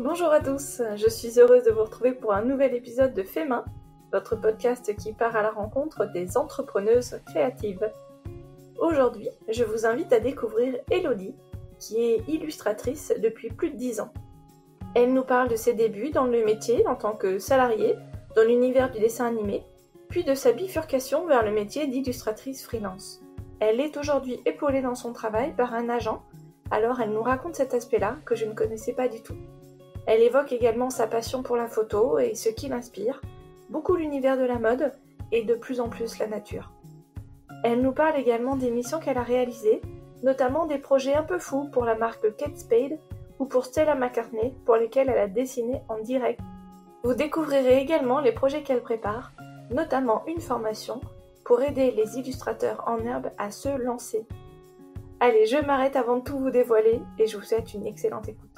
Bonjour à tous, je suis heureuse de vous retrouver pour un nouvel épisode de Fait Main, votre podcast qui part à la rencontre des entrepreneuses créatives. Aujourd'hui, je vous invite à découvrir Elodie, qui est illustratrice depuis plus de 10 ans. Elle nous parle de ses débuts dans le métier en tant que salariée dans l'univers du dessin animé, puis de sa bifurcation vers le métier d'illustratrice freelance. Elle est aujourd'hui épaulée dans son travail par un agent, alors elle nous raconte cet aspect-là que je ne connaissais pas du tout. Elle évoque également sa passion pour la photo et ce qui l'inspire, beaucoup l'univers de la mode et de plus en plus la nature. Elle nous parle également des missions qu'elle a réalisées, notamment des projets un peu fous pour la marque Kate Spade ou pour Stella McCartney pour lesquels elle a dessiné en direct. Vous découvrirez également les projets qu'elle prépare, notamment une formation pour aider les illustrateurs en herbe à se lancer. Allez, je m'arrête avant de tout vous dévoiler et je vous souhaite une excellente écoute.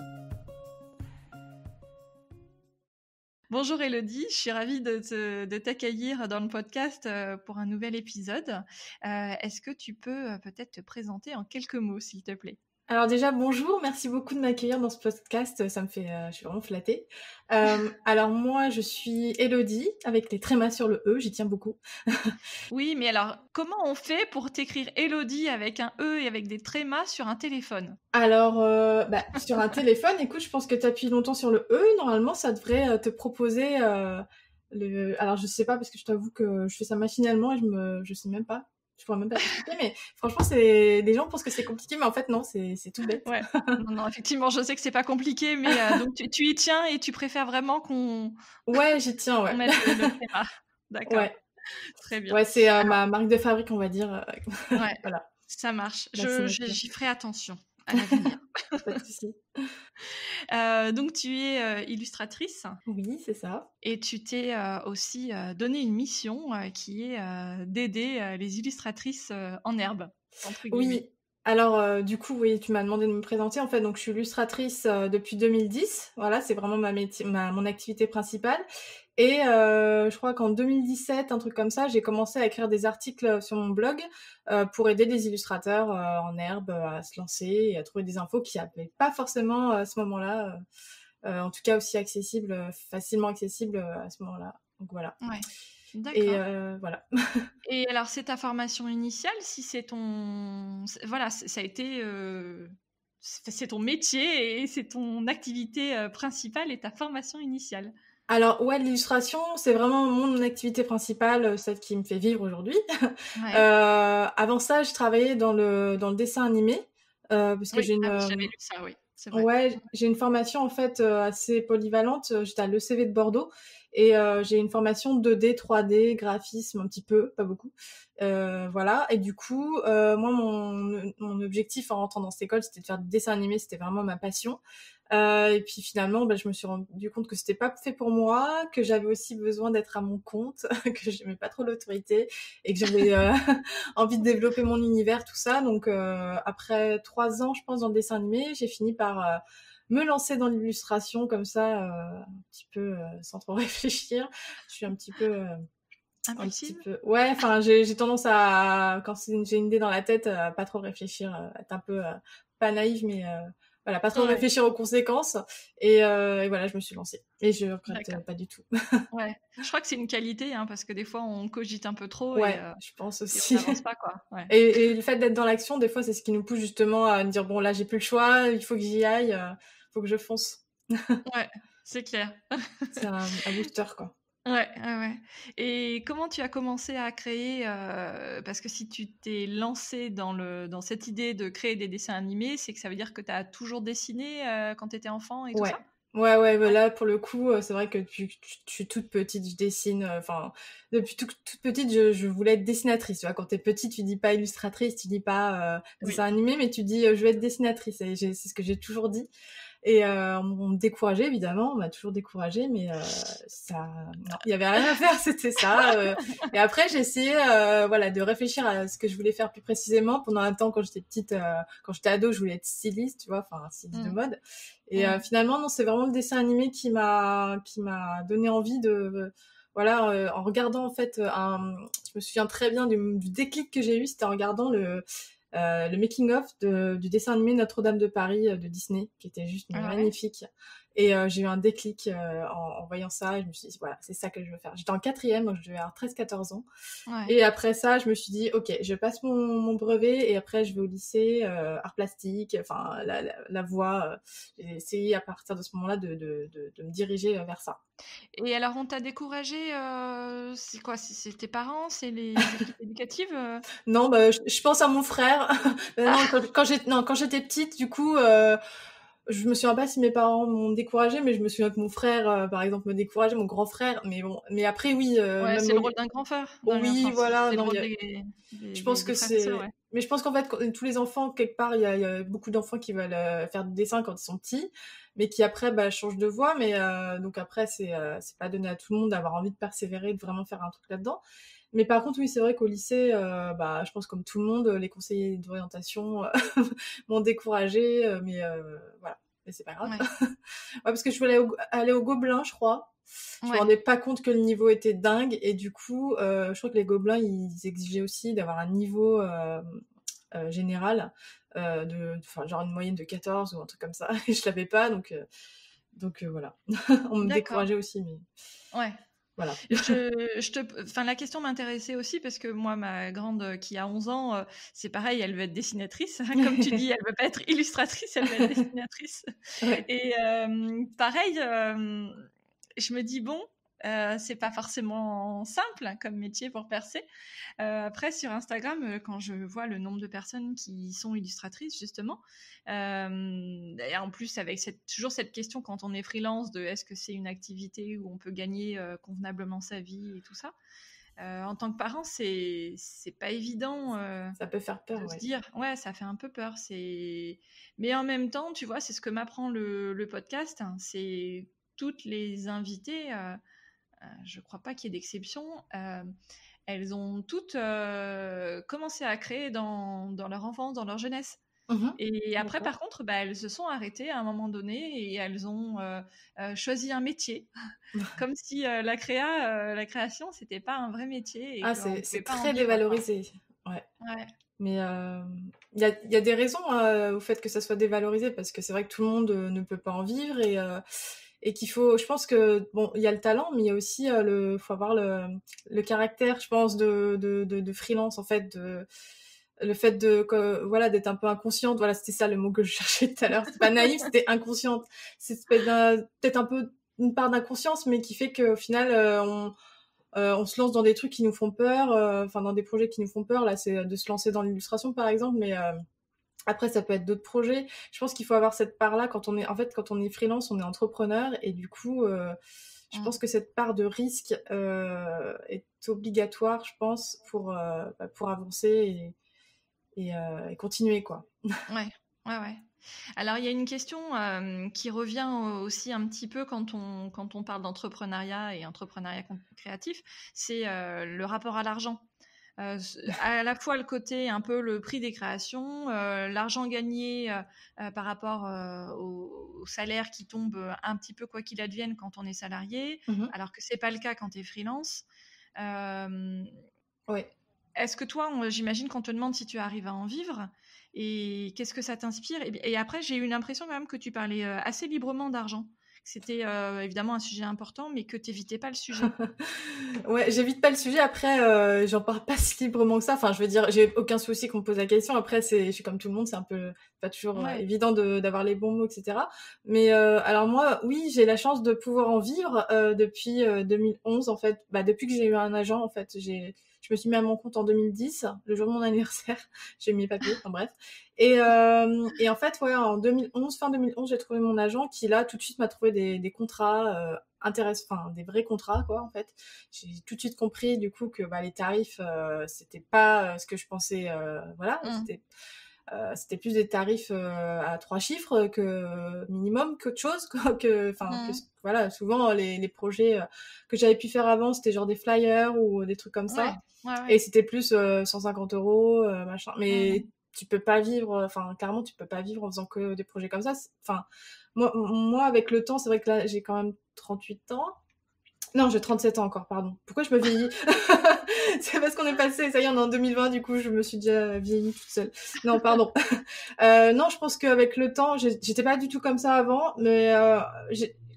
Bonjour Elodie, je suis ravie de t'accueillir dans le podcast pour un nouvel épisode. Est-ce que tu peux peut-être te présenter en quelques mots, s'il te plaît ? Alors déjà, bonjour, merci beaucoup de m'accueillir dans ce podcast, ça me fait, je suis vraiment flattée. Alors moi, je suis Elodie, avec les trémas sur le E, j'y tiens beaucoup. Oui, mais alors, comment on fait pour t'écrire Elodie avec un E et avec des trémas sur un téléphone ? Alors, sur un téléphone, écoute, je pense que tu appuies longtemps sur le E, normalement ça devrait te proposer Alors je sais pas, parce que je t'avoue que je fais ça machinalement et je sais même pas. Je pourrais même pas t'expliquer, mais franchement, des gens pensent que c'est compliqué, mais en fait non, c'est tout bête. Ouais. Non, effectivement, je sais que c'est pas compliqué, mais donc tu y tiens et tu préfères vraiment qu'on... Ouais, j'y tiens, ouais. qu'on mette le tréma. D'accord. Ouais. Très bien. Ouais, c'est ma marque de fabrique, on va dire. Ouais, Voilà. ça marche. Merci. J'y ferai attention à l'avenir. Pas de souci. Donc tu es illustratrice. Oui, c'est ça. Et tu t'es aussi donné une mission qui est d'aider les illustratrices en herbe, entre guillemets. Oui. Alors, du coup, oui, tu m'as demandé de me présenter. En fait, donc, je suis illustratrice depuis 2010. Voilà, c'est vraiment mon activité principale. Et je crois qu'en 2017, un truc comme ça, j'ai commencé à écrire des articles sur mon blog pour aider les illustrateurs en herbe à se lancer et à trouver des infos qui n'avaient pas forcément à ce moment-là, en tout cas aussi facilement accessibles à ce moment-là. Donc voilà. Ouais. D'accord. Et voilà. Et alors, c'est ta formation initiale, si c'est ton... Voilà, ça a été... C'est ton métier et c'est ton activité principale et ta formation initiale. Alors ouais, l'illustration, c'est vraiment mon activité principale, celle qui me fait vivre aujourd'hui. Ouais. Avant ça, je travaillais dans le dessin animé, parce que Oui, j'avais lu ça, oui, c'est vrai. ouais, j'ai une formation en fait assez polyvalente. J'étais à l'ECV de Bordeaux et j'ai une formation 2D, 3D, graphisme un petit peu, pas beaucoup. Voilà. Et du coup, moi, mon objectif en rentrant dans cette école, c'était de faire du dessin animé. C'était vraiment ma passion. Et puis finalement, je me suis rendu compte que c'était pas fait pour moi, que j'avais aussi besoin d'être à mon compte, que j'aimais pas trop l'autorité et que j'avais envie de développer mon univers, tout ça. Donc après 3 ans, je pense, dans le dessin animé, j'ai fini par me lancer dans l'illustration comme ça, un petit peu sans trop réfléchir. Je suis un petit peu... Impulsive ? Ouais, enfin, j'ai tendance à, quand j'ai une idée dans la tête, à pas trop réfléchir, être un peu, pas naïve, mais voilà, pas trop réfléchir aux conséquences. Et voilà, je me suis lancée. Et je regrette pas du tout. Ouais, je crois que c'est une qualité, hein, parce que des fois, on cogite un peu trop ouais, et je pense aussi. on n'avance pas, quoi. Ouais. Et le fait d'être dans l'action, des fois, c'est ce qui nous pousse justement à me dire, bon, là, j'ai plus le choix, il faut que j'y aille, faut que je fonce. Ouais, c'est clair. C'est un booster, quoi. Ouais. Et comment tu as commencé à créer parce que si tu t'es lancée dans cette idée de créer des dessins animés, c'est que ça veut dire que tu as toujours dessiné quand tu étais enfant et tout ça ? Ouais, là, pour le coup, c'est vrai que depuis que je suis toute petite, je dessine, depuis toute petite, je voulais être dessinatrice, tu vois. Quand t'es petite, tu dis pas illustratrice, tu dis pas dessin animé, mais tu dis, je veux être dessinatrice. Et c'est ce que j'ai toujours dit. Et on me décourageait, évidemment, on m'a toujours découragée, mais non, il y avait rien à faire, c'était ça. Et après, j'ai essayé de réfléchir à ce que je voulais faire plus précisément. Pendant un temps, quand j'étais petite, quand j'étais ado, je voulais être styliste, tu vois, styliste de mode. Et finalement, non, c'est vraiment le dessin animé qui m'a donné envie de... en regardant, en fait, je me souviens très bien du déclic que j'ai eu, c'était en regardant le making-of du dessin animé Notre-Dame de Paris de Disney, qui était juste magnifique. Et j'ai eu un déclic en voyant ça. Et je me suis dit, voilà, c'est ça que je veux faire. J'étais en 4e, donc je devais avoir 13-14 ans. Ouais. Et après ça, je me suis dit, ok, je passe mon brevet et après je vais au lycée, art plastique, enfin la voie. J'ai essayé à partir de ce moment-là de me diriger vers ça. Et alors, on t'a découragé, c'est quoi? C'est tes parents? C'est les équipes éducatives? Non, bah, je pense à mon frère. Non, quand j'étais petite, du coup, je me souviens pas si mes parents m'ont découragée, mais je me souviens que mon frère, par exemple, me décourageait, mon grand frère. Mais bon, mais après, oui. Ouais, c'est le rôle d'un grand frère. Oui, voilà. C'est le Non, rôle je pense que des frères et sœurs, c'est. Mais je pense qu'en fait, tous les enfants, quelque part, il y a beaucoup d'enfants qui veulent faire du dessin quand ils sont petits, mais qui après changent de voie. Mais donc après, c'est pas donné à tout le monde d'avoir envie de persévérer, de vraiment faire un truc là-dedans. Mais par contre, oui, c'est vrai qu'au lycée, je pense comme tout le monde, les conseillers d'orientation m'ont découragée, mais voilà. Mais c'est pas grave. Ouais. Parce que je voulais aller au Gobelin, je crois. Je me rendais pas compte que le niveau était dingue, et du coup, je crois que les Gobelins, ils exigeient aussi d'avoir un niveau général, genre une moyenne de 14 ou un truc comme ça. Et je l'avais pas, donc voilà. On me décourageait aussi, mais... Ouais. Voilà. La question m'intéressait aussi parce que moi, ma grande qui a 11 ans, c'est pareil, elle veut être dessinatrice. Comme tu dis, elle veut pas être illustratrice, elle veut être dessinatrice. Ouais. Et pareil, je me dis, bon, c'est pas forcément simple comme métier pour percer. Après, sur Instagram, quand je vois le nombre de personnes qui sont illustratrices, justement, et en plus avec toujours cette question quand on est freelance de est-ce que c'est une activité où on peut gagner convenablement sa vie et tout ça. En tant que parent, c'est pas évident. Ça peut faire peur, de se dire, ouais, ça fait un peu peur. Mais en même temps, tu vois, c'est ce que m'apprend le podcast. Hein, c'est toutes les invitées. Je crois pas qu'il y ait d'exception. Elles ont toutes commencé à créer dans leur enfance, dans leur jeunesse. Et après, par contre, elles se sont arrêtées à un moment donné et elles ont choisi un métier, comme si la création, c'était pas un vrai métier. Et c'est très dévalorisé. Ouais. Mais il y a des raisons au fait que ça soit dévalorisé, parce que c'est vrai que tout le monde ne peut pas en vivre, et qu'il faut, je pense que bon, il y a le talent, mais il y a aussi faut avoir le caractère, je pense, de freelance, en fait, le fait d'être un peu inconsciente. Voilà, c'était ça le mot que je cherchais tout à l'heure. C'était pas naïf, c'était inconsciente. C'est peut-être un peu une part d'inconscience, mais qui fait qu'au final, on se lance dans des trucs qui nous font peur, dans des projets qui nous font peur. Là, c'est de se lancer dans l'illustration, par exemple, mais après, ça peut être d'autres projets. Je pense qu'il faut avoir cette part-là quand on est freelance, on est entrepreneur, et du coup, je pense que cette part de risque est obligatoire, je pense, pour avancer et continuer, quoi. Ouais. Alors, il y a une question qui revient aussi un petit peu quand on parle d'entrepreneuriat et entrepreneuriat créatif, c'est le rapport à l'argent. À la fois le côté un peu le prix des créations, l'argent gagné par rapport au salaire qui tombe un petit peu quoi qu'il advienne quand on est salarié, alors que c'est pas le cas quand tu es freelance. Oui. Est-ce que toi, j'imagine qu'on te demande si tu arrives à en vivre, et qu'est-ce que ça t'inspire? Et après, j'ai eu l'impression quand même que tu parlais assez librement d'argent. C'était évidemment un sujet important, mais que tu n'évitais pas le sujet. Ouais, j'évite pas le sujet. Après, j'en parle pas si librement que ça. Enfin, je veux dire, j'ai aucun souci qu'on me pose la question. Après, je suis comme tout le monde, c'est un peu pas toujours évident d'avoir les bons mots, etc. Mais alors moi, oui, j'ai la chance de pouvoir en vivre depuis 2011, en fait. Depuis que j'ai eu un agent, en fait, je me suis mis à mon compte en 2010, le jour de mon anniversaire. J'ai mis les papiers, enfin bref. Et en fait, en 2011, fin 2011, j'ai trouvé mon agent qui, là, tout de suite m'a trouvé des contrats des vrais contrats, quoi, en fait. J'ai tout de suite compris, du coup, que les tarifs, c'était pas ce que je pensais, voilà. C'était plus des tarifs à 3 chiffres que minimum qu'autre chose, quoi, voilà, souvent les projets que j'avais pu faire avant, c'était genre des flyers ou des trucs comme ça. Et c'était plus 150 €, machin. Mais tu peux pas vivre, clairement, tu peux pas vivre en faisant que des projets comme ça. Moi, avec le temps, c'est vrai que là, j'ai quand même 38 ans. Non, j'ai 37 ans encore, pardon. Pourquoi je me vieillis? C'est parce qu'on est passé, ça y est, on est en 2020, du coup, je me suis déjà vieillie toute seule. Non, pardon. Non, je pense qu'avec le temps, j'étais pas du tout comme ça avant, mais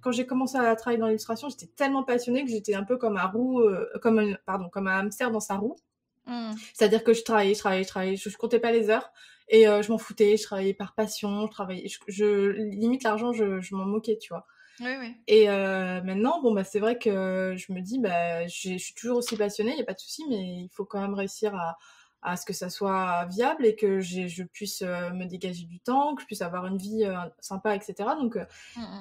quand j'ai commencé à travailler dans l'illustration, j'étais tellement passionnée que j'étais un peu comme un roue, comme un hamster dans sa roue. C'est-à-dire que je travaillais, je comptais pas les heures et je m'en foutais, je travaillais par passion, limite l'argent, je m'en moquais, tu vois. Oui. Et maintenant, bon, bah, c'est vrai que je me dis, bah, je suis toujours aussi passionnée, il n'y a pas de souci, mais il faut quand même réussir à ce que ça soit viable et que je puisse me dégager du temps, que je puisse avoir une vie sympa, etc. Donc,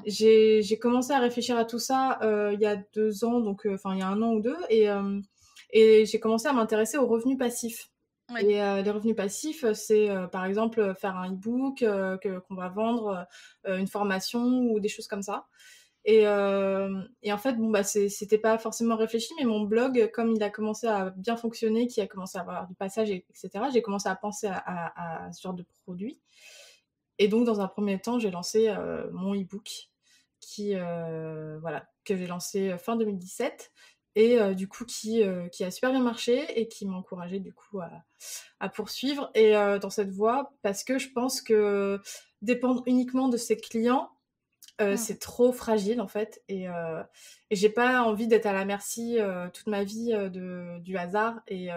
j'ai commencé à réfléchir à tout ça il y a 2 ans, donc, enfin, il y a 1 an ou 2, et j'ai commencé à m'intéresser aux revenus passifs. Ouais. Et les revenus passifs, c'est par exemple faire un e-book qu'on va vendre, une formation ou des choses comme ça. Et en fait, bon, bah, c'était pas forcément réfléchi, mais mon blog, comme il a commencé à bien fonctionner, qui a commencé à avoir du passage, etc., j'ai commencé à penser à ce genre de produit. Et donc, dans un premier temps, j'ai lancé mon e-book, voilà, que j'ai lancé fin 2017, et du coup, qui a super bien marché et qui m'a encouragée, du coup, à poursuivre et dans cette voie, parce que je pense que dépendre uniquement de ses clients, c'est trop fragile en fait, et j'ai pas envie d'être à la merci toute ma vie du hasard, et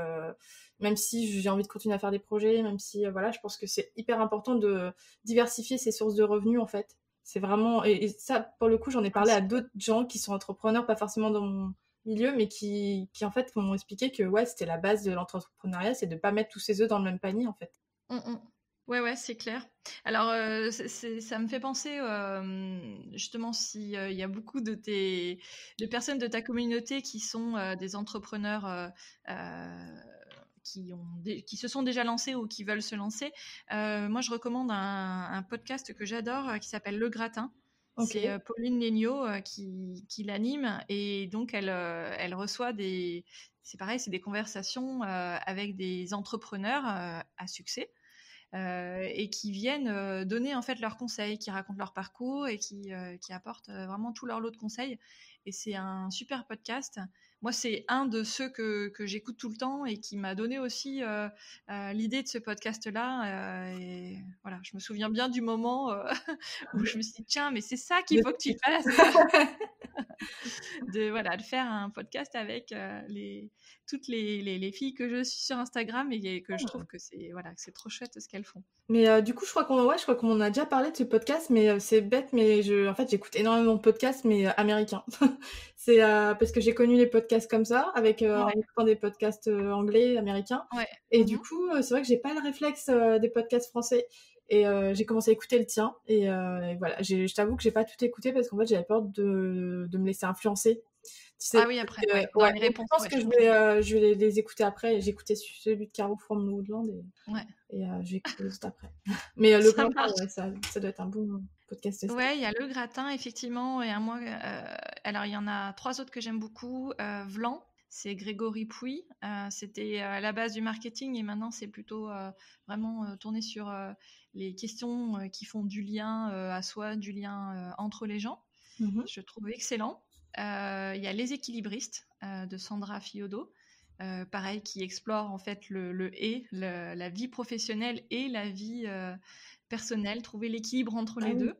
même si j'ai envie de continuer à faire des projets, même si voilà, je pense que c'est hyper important de diversifier ses sources de revenus en fait. C'est vraiment, et ça pour le coup, j'en ai parlé à d'autres gens qui sont entrepreneurs, pas forcément dans mon milieu, mais qui en fait m'ont expliqué que ouais, c'était la base de l'entrepreneuriat, c'est de pas mettre tous ses œufs dans le même panier en fait. Ouais, c'est clair. Alors, ça me fait penser, justement, s'il y a beaucoup de personnes de ta communauté qui sont des entrepreneurs qui se sont déjà lancés ou qui veulent se lancer. Moi, je recommande un podcast que j'adore qui s'appelle Le Gratin. Okay. C'est Pauline Léniaud qui l'anime, et donc elle reçoit c'est pareil, c'est des conversations avec des entrepreneurs à succès. Et qui viennent donner en fait leurs conseils, qui racontent leur parcours et qui apportent vraiment tout leur lot de conseils. Et c'est un super podcast. Moi, c'est un de ceux que j'écoute tout le temps et qui m'a donné aussi l'idée de ce podcast-là. Et voilà, je me souviens bien du moment où je me suis dit, tiens, mais c'est ça qu'il faut que tu fasses. de faire un podcast avec toutes les filles que je suis sur Instagram et que je trouve que c'est trop chouette ce qu'elles font. Mais du coup, je crois qu'on a déjà parlé de ce podcast, mais c'est bête, mais en fait, j'écoute énormément de podcasts, mais américains. C'est parce que j'ai connu les podcasts comme ça, avec en écoutant des podcasts anglais, américains. Ouais. Et du coup, c'est vrai que j'ai pas le réflexe des podcasts français. Et j'ai commencé à écouter le tien. Et voilà, je t'avoue que j'ai pas tout écouté parce qu'en fait, j'avais peur de me laisser influencer. Tu sais, ah oui, après, dans les réponses. Je pense que je vais les écouter après. J'ai écouté celui de Caro from Woodland et je vais écouter les autres après. Mais le gratin, ça doit être un bon podcast. Ouais, il y a Le Gratin, effectivement. Et moi, alors, il y en a 3 autres que j'aime beaucoup. Vlan, c'est Grégory Pouy. C'était à la base du marketing et maintenant, c'est plutôt vraiment tourné sur les questions qui font du lien à soi, du lien entre les gens. Je trouve excellent. Il y a Les Équilibristes de Sandra Fiodo, pareil, qui explore en fait la vie professionnelle et la vie personnelle, trouver l'équilibre entre les deux.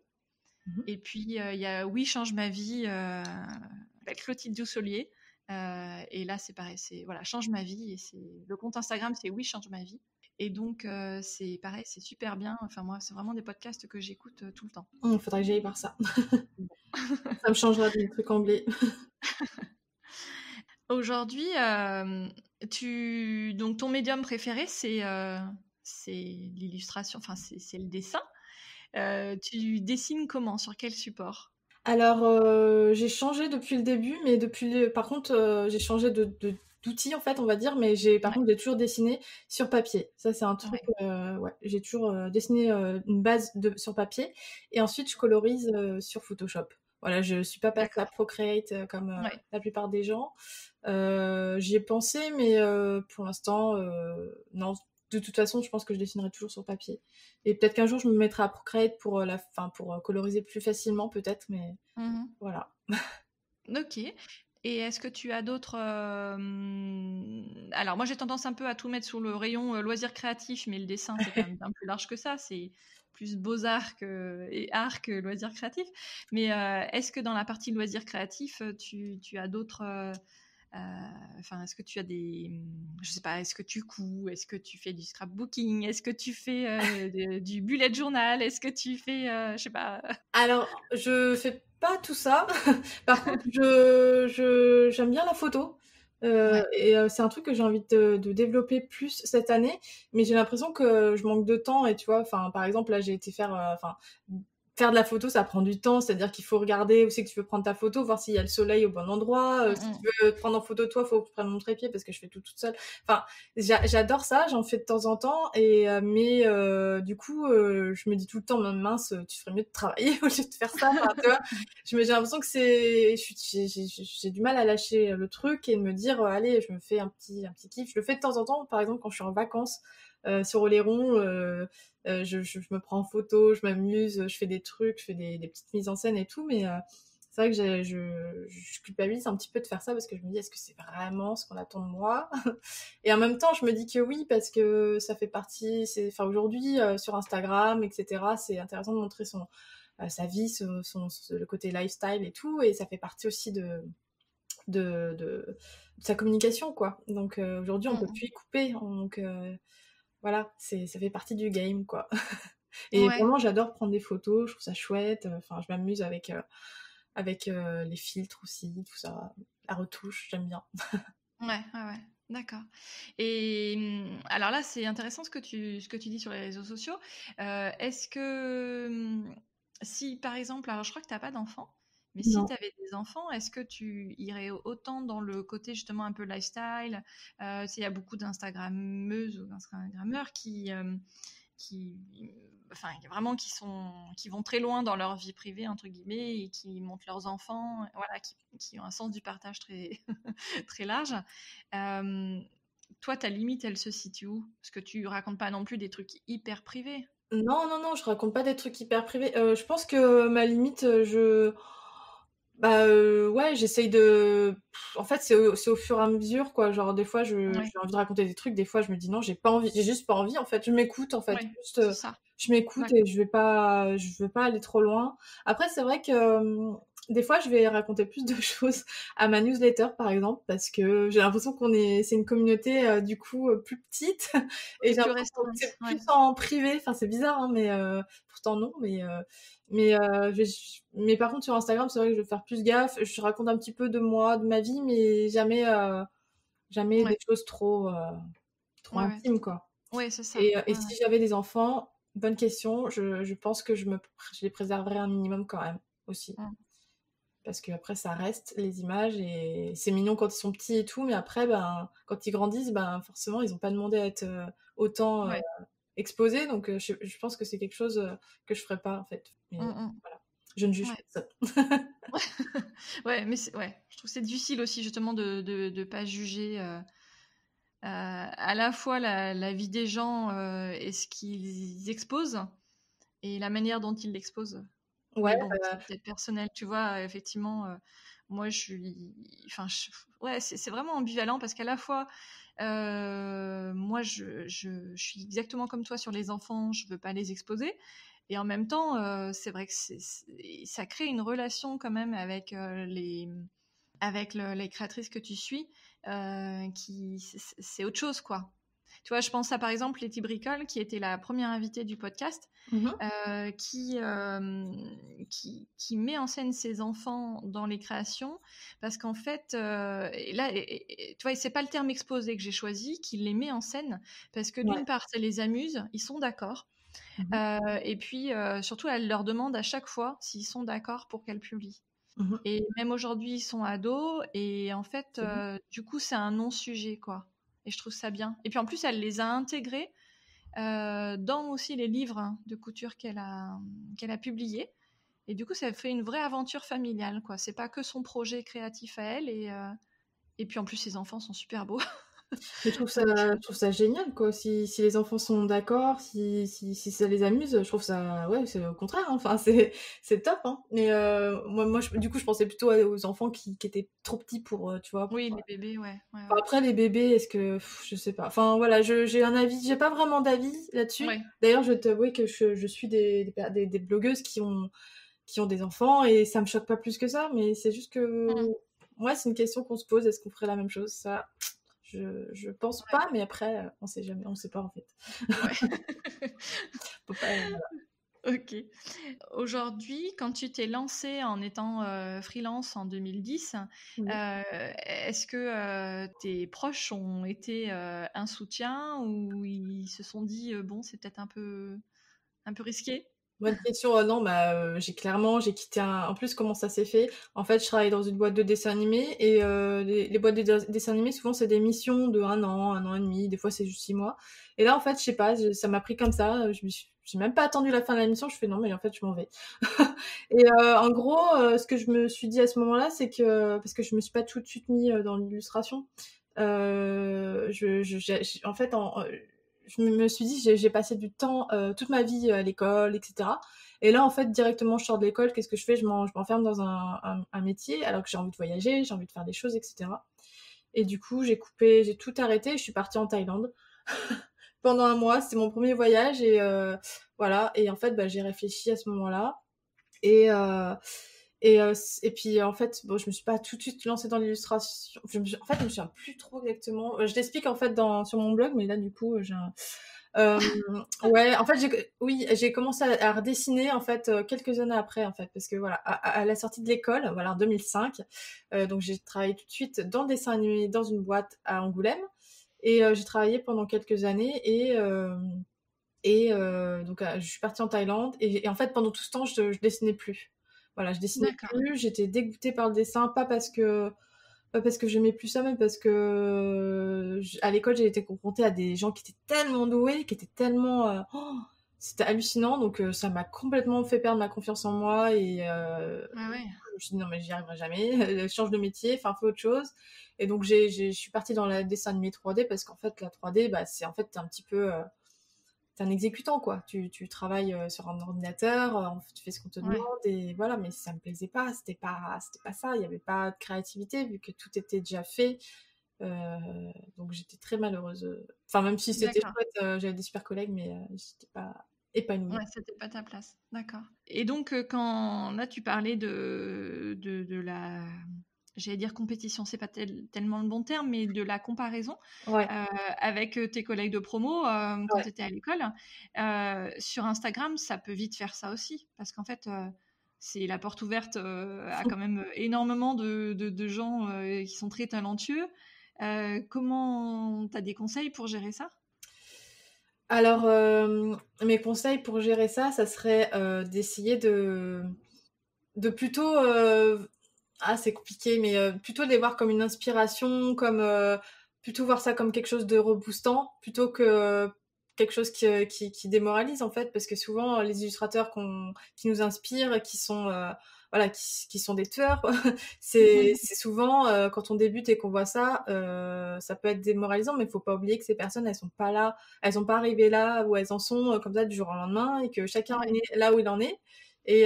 Et puis il y a Oui, change ma vie avec Clotilde Dussolier. Et là, c'est pareil, change ma vie. Et le compte Instagram, c'est Oui, change ma vie. Et donc, c'est pareil, c'est super bien. Enfin, moi, c'est vraiment des podcasts que j'écoute tout le temps. Il faudrait que j'aille voir ça. Ça me changera des trucs anglais. Aujourd'hui, donc ton médium préféré, c'est l'illustration, enfin, c'est le dessin. Tu dessines comment? Sur quel support? Alors, j'ai changé depuis le début, mais par contre, j'ai changé d'outils, en fait, on va dire, mais par contre, j'ai toujours dessiné sur papier. Ça, c'est un truc, j'ai toujours dessiné une base sur papier, et ensuite, je colorise sur Photoshop. Voilà, je suis pas passée à Procreate comme la plupart des gens. J'y ai pensé, mais pour l'instant, non. De toute façon, je pense que je dessinerai toujours sur papier. Et peut-être qu'un jour, je me mettrai à Procreate pour coloriser plus facilement, peut-être, mais voilà. Ok. Et est-ce que tu as d'autres... Alors, moi, j'ai tendance un peu à tout mettre sur le rayon loisirs créatifs, mais le dessin, c'est quand même bien plus large que ça. C'est plus beaux-arts et art que loisirs créatifs. Mais est-ce que dans la partie loisirs créatifs, tu as d'autres... Enfin, est-ce que tu as des... Je sais pas, est-ce que tu couds? Est-ce que tu fais du scrapbooking? Est-ce que tu fais du bullet journal? Est-ce que tu fais... je sais pas... Alors, je fais pas tout ça. Par contre, j'aime bien la photo. Ouais. C'est un truc que j'ai envie de développer plus cette année, mais j'ai l'impression que je manque de temps. Et tu vois, enfin, par exemple, là, j'ai été faire de la photo, ça prend du temps. C'est-à-dire qu'il faut regarder où c'est que tu veux prendre ta photo, voir s'il y a le soleil au bon endroit. Si tu veux te prendre en photo toi, faut que tu prennes mon trépied parce que je fais tout toute seule. Enfin, j'adore ça, j'en fais de temps en temps. Mais du coup, je me dis tout le temps, mince, tu ferais mieux de travailler au lieu de faire ça. Enfin, tu vois, j'ai l'impression que j'ai du mal à lâcher le truc et de me dire, allez, je me fais un petit kiff. Je le fais de temps en temps, par exemple, quand je suis en vacances sur Oléron. Je me prends en photo, je m'amuse, je fais des trucs, je fais des petites mises en scène et tout, mais c'est vrai que je culpabilise un petit peu de faire ça parce que je me dis, est-ce que c'est vraiment ce qu'on attend de moi? Et en même temps, je me dis que oui, parce que ça fait partie, enfin aujourd'hui, sur Instagram, etc., c'est intéressant de montrer sa vie, le côté lifestyle et tout, et ça fait partie aussi de sa communication, quoi. Donc aujourd'hui, on peut plus y couper, donc voilà, ça fait partie du game, quoi. Et Ouais. vraiment, j'adore prendre des photos, je trouve ça chouette. Enfin, je m'amuse avec les filtres aussi, tout ça, la retouche, j'aime bien. Ouais, ouais, ouais. D'accord. Et alors là, c'est intéressant ce que tu dis sur les réseaux sociaux. Est-ce que si, par exemple, alors je crois que tu n'as pas d'enfants, mais si Non. tu avais des enfants, est-ce que tu irais autant dans le côté justement un peu lifestyle? Tu sais, il y a beaucoup d'Instagrammeuses ou d'Instagrammeurs qui, enfin, vraiment qui vont très loin dans leur vie privée entre guillemets et qui montrent leurs enfants, voilà, qui ont un sens du partage très très large. Toi, ta limite, elle se situe où? Parce que tu racontes pas non plus des trucs hyper privés. Non, non, non, je raconte pas des trucs hyper privés. Je pense que ma limite, ouais, j'essaye en fait, c'est au fur et à mesure, quoi. Genre, des fois, Ouais, j'ai envie de raconter des trucs, des fois, je me dis non, j'ai pas envie, j'ai juste pas envie, en fait. Je m'écoute, en fait. ouais, Juste, c'est ça. je m'écoute D'accord. et je veux pas aller trop loin. Après, c'est vrai que, des fois, je vais raconter plus de choses à ma newsletter, par exemple, parce que j'ai l'impression c'est une communauté, du coup, plus petite. Et Oui, j'ai plus l'impression que restreinte. c'est Ouais. plus en privé. Enfin, c'est bizarre, hein, mais, pourtant non, mais par contre, sur Instagram, c'est vrai que je vais faire plus gaffe. Je raconte un petit peu de moi, de ma vie, mais jamais Ouais. des choses trop Ouais, ouais. intimes, quoi. Ouais, c'est ça. Et Ouais, ouais. si j'avais des enfants, bonne question, je pense que je les préserverais un minimum quand même, aussi. Mm. Parce que après, ça reste les images et c'est mignon quand ils sont petits et tout, mais après, ben, quand ils grandissent, ben, forcément, ils n'ont pas demandé à être autant Ouais. exposés. Donc, je pense que c'est quelque chose que je ferais pas, en fait. Mais Mm, mm. voilà, je ne juge Ouais. personne. Ouais, mais ouais, je trouve que c'est difficile aussi justement de pas juger à la fois la vie des gens et ce qu'ils exposent et la manière dont ils l'exposent. Ouais, Mais bon, c'est peut-être personnel, tu vois. Effectivement, moi, enfin, ouais, c'est vraiment ambivalent parce qu'à la fois, moi, je suis exactement comme toi sur les enfants, je veux pas les exposer. Et en même temps, c'est vrai que ça crée une relation quand même avec les créatrices que tu suis, c'est autre chose, quoi. Tu vois, je pense à par exemple Letty Bricole, qui était la première invitée du podcast, mhm. Qui met en scène ses enfants dans les créations, parce qu'en fait, et là, tu vois, c'est pas le terme exposé que j'ai choisi, qu'il les met en scène, parce que Ouais. d'une part, ça les amuse, ils sont d'accord, Mhm. et puis surtout, elle leur demande à chaque fois s'ils sont d'accord pour qu'elle publie. Mhm. Et même aujourd'hui, ils sont ados, et en fait, C'est bien. du coup, c'est un non-sujet, quoi. Et je trouve ça bien. Et puis en plus, elle les a intégrés dans aussi les livres de couture qu'elle a publiés. Et du coup, ça fait une vraie aventure familiale, quoi. C'est pas que son projet créatif à elle. Et puis en plus, ses enfants sont super beaux. Mais je Ok. trouve ça génial, quoi. Si les enfants sont d'accord, si ça les amuse, je trouve ça, ouais, c'est au contraire, hein. Enfin, c'est top, hein. Mais du coup, je pensais plutôt aux enfants qui étaient trop petits pour, tu vois. Oui, les bébés, ouais, ouais, Enfin, ouais. après, les bébés, est-ce que, je sais pas. Enfin, voilà, j'ai un avis, j'ai pas vraiment d'avis là-dessus. Ouais. D'ailleurs, je vais t'avouer que je suis des blogueuses qui ont des enfants et ça me choque pas plus que ça, mais c'est juste que, Mm. ouais, c'est une question qu'on se pose. Est-ce qu'on ferait la même chose? Ça. Je pense Ouais. pas, mais après, on sait jamais, on sait pas en fait. Ouais. Faut pas, Ok. Aujourd'hui, quand tu t'es lancée en étant freelance en 2010, mmh. est-ce que tes proches ont été un soutien ou ils se sont dit bon, c'est peut-être un peu risqué? Bonne question, non, bah, j'ai quitté un en plus, comment ça s'est fait? En fait, je travaille dans une boîte de dessin animé et les boîtes de dessins animés, souvent, c'est des missions de un an et demi, des fois, c'est juste 6 mois et là, en fait, je sais pas, ça m'a pris comme ça, j'ai même pas attendu la fin de la mission, je fais: «Non, mais en fait, je m'en vais». Et en gros, ce que je me suis dit à ce moment-là, c'est que parce que je me suis pas tout de suite mis, dans l'illustration, j'ai en fait, je me suis dit: «J'ai passé du temps, toute ma vie à l'école et cetera et là, en fait, directement, je sors de l'école, qu'est-ce que je fais? Je m'enferme dans un métier alors que j'ai envie de voyager, j'ai envie de faire des choses et cetera et du coup, j'ai tout arrêté et je suis partie en Thaïlande pendant un mois. C'était mon premier voyage et voilà et en fait, bah, j'ai réfléchi à ce moment-là et et puis, en fait, bon, je me suis pas tout de suite lancée dans l'illustration. En fait, je me souviens plus trop exactement. Je l'explique, en fait, sur mon blog, mais là, du coup, euh, ouais, en fait, oui, j'ai commencé à redessiner, en fait, quelques années après, en fait, parce que voilà, à la sortie de l'école, voilà, en 2005, donc j'ai travaillé tout de suite dans le dessin animé, dans une boîte à Angoulême, et j'ai travaillé pendant quelques années, et donc je suis partie en Thaïlande et en fait pendant tout ce temps je dessinais plus. Voilà, je dessinais D'accord. plus, j'étais dégoûtée par le dessin, pas parce que j'aimais plus ça, mais parce que à l'école j'ai été confrontée à des gens qui étaient tellement doués, qui étaient tellement c'était hallucinant, donc ça m'a complètement fait perdre ma confiance en moi et Ah ouais. je me suis dit non mais j'y arriverai jamais, change de métier, enfin fais autre chose. Et donc je suis partie dans le dessin animé 3D parce qu'en fait la 3D bah c'est en fait un petit peu t'es un exécutant, quoi. Tu travailles sur un ordinateur, tu fais ce qu'on te demande, Ouais. et voilà, mais ça me plaisait pas, c'était pas ça, il y avait pas de créativité, vu que tout était déjà fait. Euh, donc j'étais très malheureuse. Enfin, même si c'était D'accord. chouette, j'avais des super collègues, mais j'étais pas épanouie. Ouais, c'était pas ta place. D'accord. Et donc, quand là, tu parlais de la, j'allais dire compétition, c'est pas tellement le bon terme, mais de la comparaison Ouais, avec tes collègues de promo quand ouais. tu étais à l'école. Sur Instagram, ça peut vite faire ça aussi, parce qu'en fait, c'est la porte ouverte à quand même énormément de gens qui sont très talentueux. Comment tu as des conseils pour gérer ça? Alors, mes conseils pour gérer ça, ça serait d'essayer de plutôt c'est compliqué, mais plutôt de les voir comme une inspiration, plutôt voir ça comme quelque chose de reboostant, plutôt que quelque chose qui démoralise en fait, parce que souvent les illustrateurs qui nous inspirent, qui sont voilà, qui sont des tueurs, c'est souvent quand on débute et qu'on voit ça, ça peut être démoralisant, mais il faut pas oublier que ces personnes, elles sont pas là, elles sont pas arrivées là où elles en sont comme ça du jour au lendemain, et que chacun en Ouais, est là où il en est et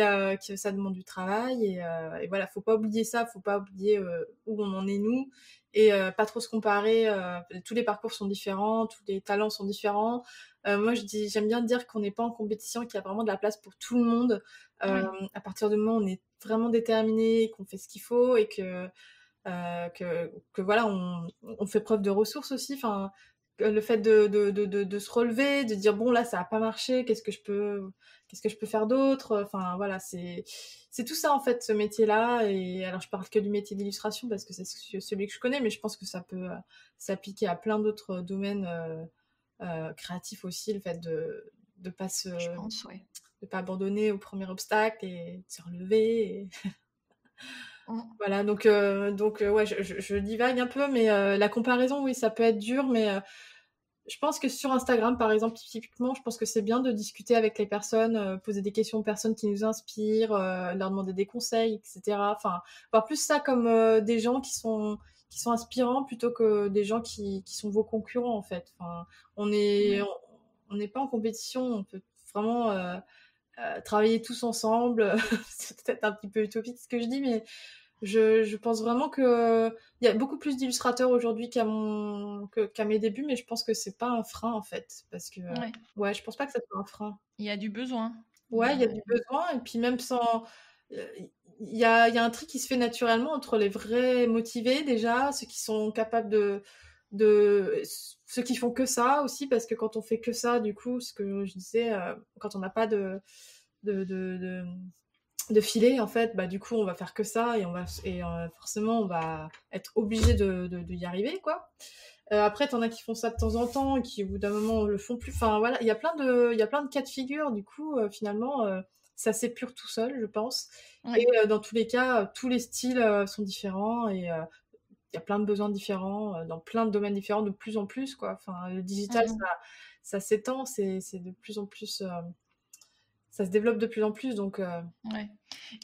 que ça demande du travail et voilà, faut pas oublier ça, faut pas oublier où on en est nous et pas trop se comparer, tous les parcours sont différents, tous les talents sont différents. Moi j'aime bien dire qu'on n'est pas en compétition, qu'il y a vraiment de la place pour tout le monde. ouais, À partir du moment où on est vraiment déterminé, qu'on fait ce qu'il faut et que voilà, on fait preuve de ressources aussi. Enfin, le fait de se relever, de dire bon là ça a pas marché, qu'est-ce que je peux faire d'autre. Enfin voilà, c'est tout ça en fait ce métier-là. Et alors je parle que du métier d'illustration parce que c'est celui que je connais, mais je pense que ça peut s'appliquer à plein d'autres domaines créatifs aussi. Le fait je pense, ouais. de pas abandonner au premier obstacle et de se relever. Mm. Voilà, donc ouais, je divague un peu, mais la comparaison, oui, ça peut être dur, mais je pense que sur Instagram, par exemple, typiquement, je pense que c'est bien de discuter avec les personnes, poser des questions aux personnes qui nous inspirent, leur demander des conseils, etc. Enfin, voir plus ça comme des gens sont inspirants plutôt que des gens qui sont vos concurrents, en fait. Enfin, on est, Ouais. on n'est pas en compétition, on peut vraiment travailler tous ensemble. C'est peut-être un petit peu utopique ce que je dis, mais je pense vraiment que il y a beaucoup plus d'illustrateurs aujourd'hui qu'à mes débuts, mais je pense que c'est pas un frein en fait, parce que Ouais. ouais, je pense pas que ça soit un frein. Il y a du besoin. Ouais, il y a du besoin et puis même sans, il y a un tri qui se fait naturellement entre les vrais motivés déjà, ceux qui sont capables de ceux qui font que ça aussi, parce que quand on fait que ça, du coup, ce que je disais, quand on n'a pas de, de, de, de filet, en fait, bah, du coup, on va faire que ça et forcément, on va être obligé de y arriver, quoi. Après, t'en as qui font ça de temps en temps, et qui au bout d'un moment le font plus. Enfin, voilà, il y a plein de cas de figure, du coup, finalement, ça s'épure tout seul, je pense. Et Ouais. dans tous les cas, tous les styles sont différents et il y a plein de besoins différents dans plein de domaines différents de plus en plus, quoi. Enfin, le digital, Mhm. ça s'étend, c'est de plus en plus, ça se développe de plus en plus, donc Ouais.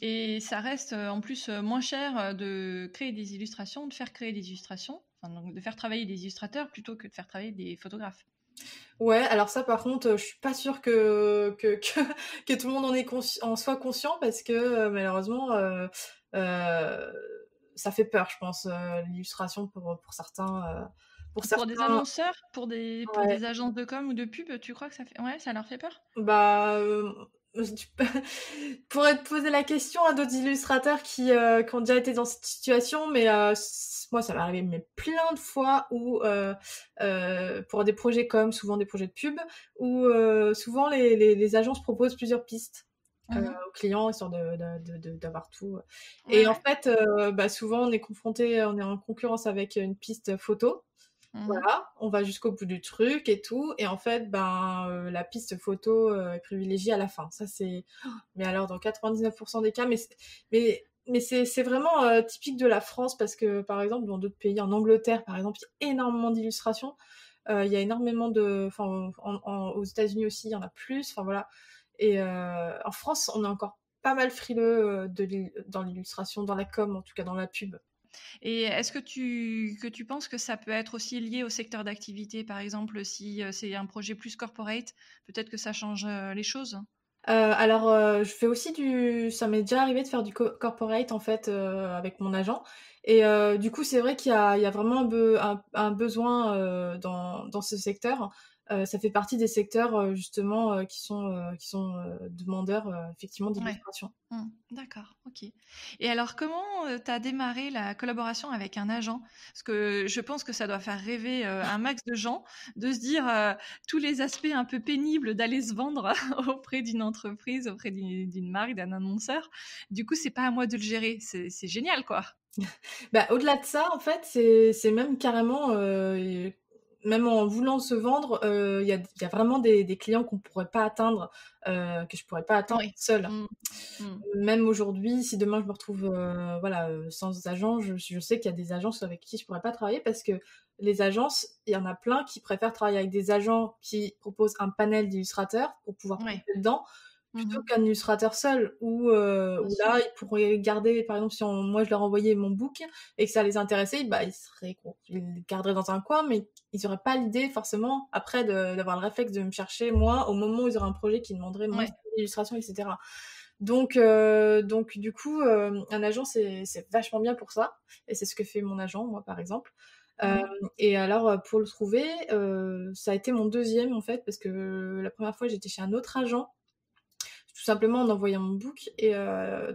Et ça reste en plus moins cher de créer des illustrations, de faire créer des illustrations, enfin, donc de faire travailler des illustrateurs plutôt que de faire travailler des photographes. ouais. Alors ça, par contre, je suis pas sûre que tout le monde en soit conscient parce que malheureusement, euh, ça fait peur, je pense, l'illustration pour certains, pour Pour des certains. annonceurs, pour Ouais. des agences de com ou de pub, tu crois que ça fait... Ouais, ça leur fait peur? Bah, tu pourrais te poser la question à d'autres illustrateurs qui ont déjà été dans cette situation, mais moi, ça m'est arrivé mais plein de fois où, pour des projets comme souvent des projets de pub, où souvent les agences proposent plusieurs pistes Mhm. aux clients, histoire d'avoir tout. Ouais, Et en ouais. fait, bah, souvent, on est en concurrence avec une piste photo. Mhm. Voilà, on va jusqu'au bout du truc et tout, et en fait, ben, la piste photo est privilégiée à la fin. Ça, mais alors dans 99% des cas, mais c'est vraiment typique de la France parce que, par exemple, dans d'autres pays, en Angleterre, par exemple, il y a énormément d'illustrations. Il y a énormément enfin, aux États-Unis aussi, il y en a plus. Enfin voilà. Et en France, on est encore pas mal frileux dans l'illustration, dans la com, en tout cas dans la pub. Et est-ce que tu penses que ça peut être aussi lié au secteur d'activité, par exemple, si c'est un projet plus corporate, peut-être que ça change les choses? Alors, je fais aussi ça m'est déjà arrivé de faire du corporate en fait avec mon agent. Et du coup, c'est vrai qu'il y a vraiment un besoin dans ce secteur. Ça fait partie des secteurs justement qui sont demandeurs effectivement Ouais. d'illustration. D'accord, ok. Et alors, comment tu as démarré la collaboration avec un agent? Parce que je pense que ça doit faire rêver un max de gens de se dire tous les aspects un peu pénibles d'aller se vendre auprès d'une entreprise, auprès d'une marque, d'un annonceur. Du coup, c'est pas à moi de le gérer. C'est génial, quoi. Bah, au-delà de ça, en fait, c'est même carrément, même en voulant se vendre, il y a vraiment des clients qu'on pourrait pas atteindre, que je pourrais pas atteindre Oui. seule. Mm, mm. Même aujourd'hui, si demain je me retrouve voilà, sans agent, je sais qu'il y a des agences avec qui je pourrais pas travailler parce que les agences, il y en a plein qui préfèrent travailler avec des agents qui proposent un panel d'illustrateurs pour pouvoir Ouais. plonger dedans plutôt Mhm. qu'un illustrateur seul Bien où sûr. là ils pourraient garder, par exemple, si moi je leur envoyais mon book et que ça les intéressait, bah ils le garderaient dans un coin, mais ils auraient pas l'idée forcément après d'avoir le réflexe de me chercher moi au moment où ils auraient un projet qui demanderait mon Ouais. style d'illustration, etc. Donc du coup, un agent, c'est vachement bien pour ça. Et c'est ce que fait mon agent, moi, par exemple. Euh, Mhm. et alors, pour le trouver, ça a été mon deuxième, en fait, parce que la première fois, j'étais chez un autre agent tout simplement en envoyant mon book. Et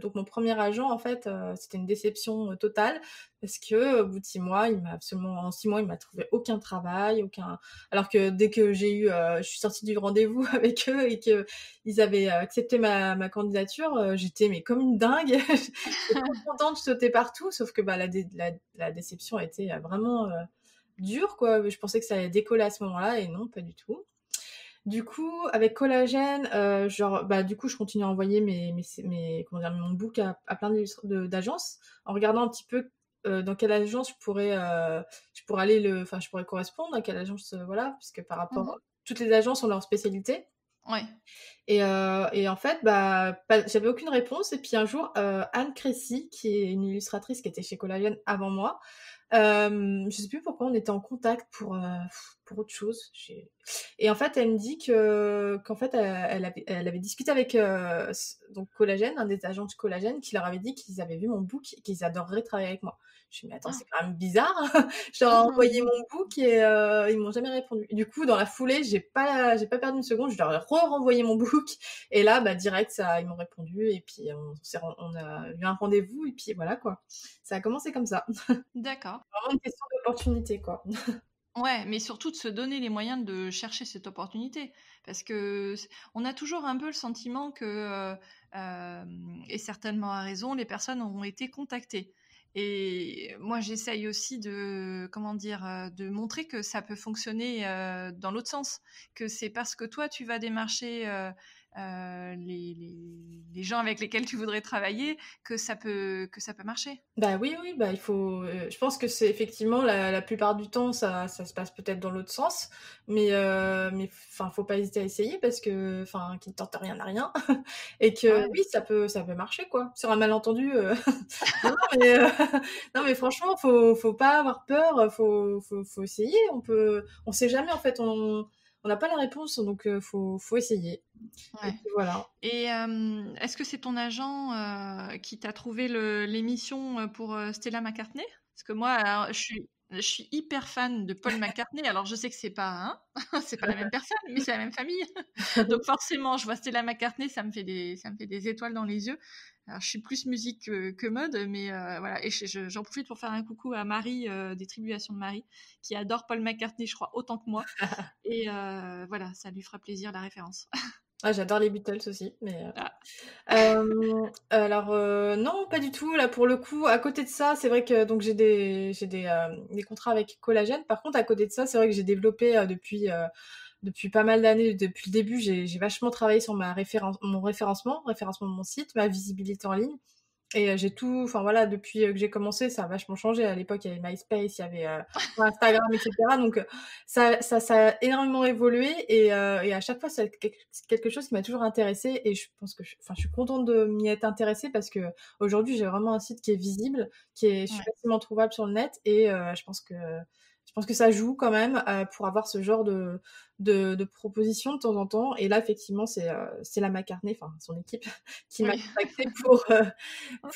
donc mon premier agent, en fait, c'était une déception totale parce que au bout de 6 mois, en 6 mois, il m'a trouvé aucun travail, aucun. Alors que dès que je suis sortie du rendez-vous avec eux et que ils avaient accepté ma candidature, j'étais mais comme une dingue. J'étais trop contente, je sautais partout, sauf que bah la déception a été vraiment dure, quoi. Je pensais que ça allait décoller à ce moment-là et non, pas du tout. Du coup, avec Collagène, genre, bah, du coup, je continue à envoyer comment dire, mon book à plein d'agences, en regardant un petit peu dans quelle agence je pourrais enfin, je pourrais correspondre, à quelle agence, voilà, parce que par rapport, Mhm. toutes les agences ont leur spécialité. Ouais. Et en fait, bah, j'avais aucune réponse. Et puis un jour, Anne Crécy, qui est une illustratrice qui était chez Collagène avant moi, Je sais plus pourquoi on était en contact pour autre chose. Et en fait, elle me dit qu'en fait, elle avait discuté avec donc Collagène, un des agents de Collagène, qui leur avait dit qu'ils avaient vu mon book et qu'ils adoreraient travailler avec moi. Je me suis dit, mais attends, c'est quand même bizarre. Je leur ai envoyé mon book et ils m'ont jamais répondu. Et du coup, dans la foulée, j'ai pas perdu une seconde. Je leur ai renvoyé mon book et là, bah direct, ils m'ont répondu et puis on a eu un rendez-vous et puis voilà quoi. Ça a commencé comme ça. D'accord. Vraiment une question d'opportunité, quoi. Ouais, mais surtout de se donner les moyens de chercher cette opportunité. Parce que on a toujours un peu le sentiment que, et certainement à raison, les personnes ont été contactées. Et moi, j'essaye aussi de, comment dire, de montrer que ça peut fonctionner dans l'autre sens. Que c'est parce que toi, tu vas démarcher les gens avec lesquels tu voudrais travailler que ça peut marcher. Bah oui, oui, bah il faut. Je pense que c'est effectivement la plupart du temps, ça se passe peut-être dans l'autre sens, mais enfin, faut pas hésiter à essayer parce que, enfin, qui ne tente rien à rien, et que Ouais. oui, ça peut marcher quoi. Sur un malentendu, non, mais non, mais franchement, faut pas avoir peur, faut essayer. On sait jamais en fait, on n'a pas la réponse, donc faut essayer. Et Ouais. puis voilà. Et est-ce que c'est ton agent qui t'a trouvé l'émission pour Stella McCartney? Parce que moi, alors, je suis hyper fan de Paul McCartney. Alors, je sais que c'est pas, hein, c'est pas la même personne, mais c'est la même famille. Donc, forcément, je vois Stella McCartney, ça me fait des étoiles dans les yeux. Alors, je suis plus musique que mode, mais voilà. Et j'en profite pour faire un coucou à Marie des Tribulations de Marie, qui adore Paul McCartney, je crois, autant que moi. Et voilà, ça lui fera plaisir la référence. Ah, j'adore les Beatles aussi, mais Ah, alors, non, pas du tout. Là, pour le coup, à côté de ça, c'est vrai que donc des contrats avec Collagène. Par contre, à côté de ça, c'est vrai que j'ai développé depuis pas mal d'années, depuis le début, j'ai vachement travaillé sur mon référencement de mon site, ma visibilité en ligne. Et j'ai tout, enfin voilà, depuis que j'ai commencé, ça a vachement changé. À l'époque, il y avait MySpace, il y avait Instagram, etc. Donc ça a énormément évolué et à chaque fois, c'est quelque chose qui m'a toujours intéressée et je pense que, enfin, je suis contente de m'y être intéressée parce que aujourd'hui, j'ai vraiment un site qui est visible, je suis ouais. facilement trouvable sur le net et je pense que ça joue quand même pour avoir ce genre de propositions de temps en temps. Et là, effectivement, c'est la McCartney, enfin son équipe, qui m'a Oui. contactée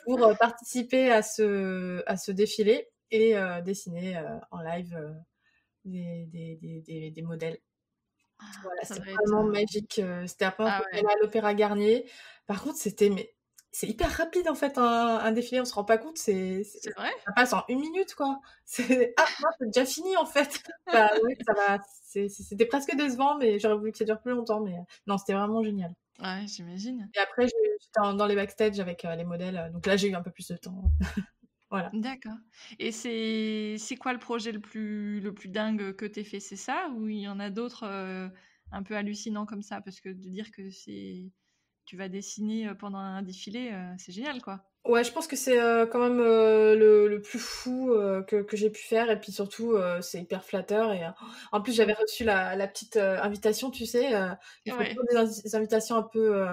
pour participer à ce défilé et dessiner en live des modèles. Voilà, Ça c'est doit être. vraiment magique. C'était la première Ah fois que ouais, j'allais à l'Opéra Garnier. Par contre, c'est hyper rapide en fait un défilé, on se rend pas compte, c'est vrai? ça passe en 1 minute quoi. Ah non, c'est déjà fini en fait. Bah ouais, ça va. C'était presque décevant, mais j'aurais voulu que ça dure plus longtemps. Mais non, c'était vraiment génial. Ouais, j'imagine. Et après, j'étais dans les backstage avec les modèles. Donc là, j'ai eu un peu plus de temps. Voilà. D'accord. Et c'est quoi le projet le plus dingue que t'aies fait? C'est ça? Ou il y en a d'autres un peu hallucinants comme ça? Parce que de dire que tu vas dessiner pendant un défilé, c'est génial, quoi. Ouais, je pense que c'est quand même le plus fou que j'ai pu faire. Et puis surtout, c'est hyper flatteur. Et en plus, j'avais Mm. reçu la petite invitation, tu sais. Ils font Ouais. toujours des invitations un peu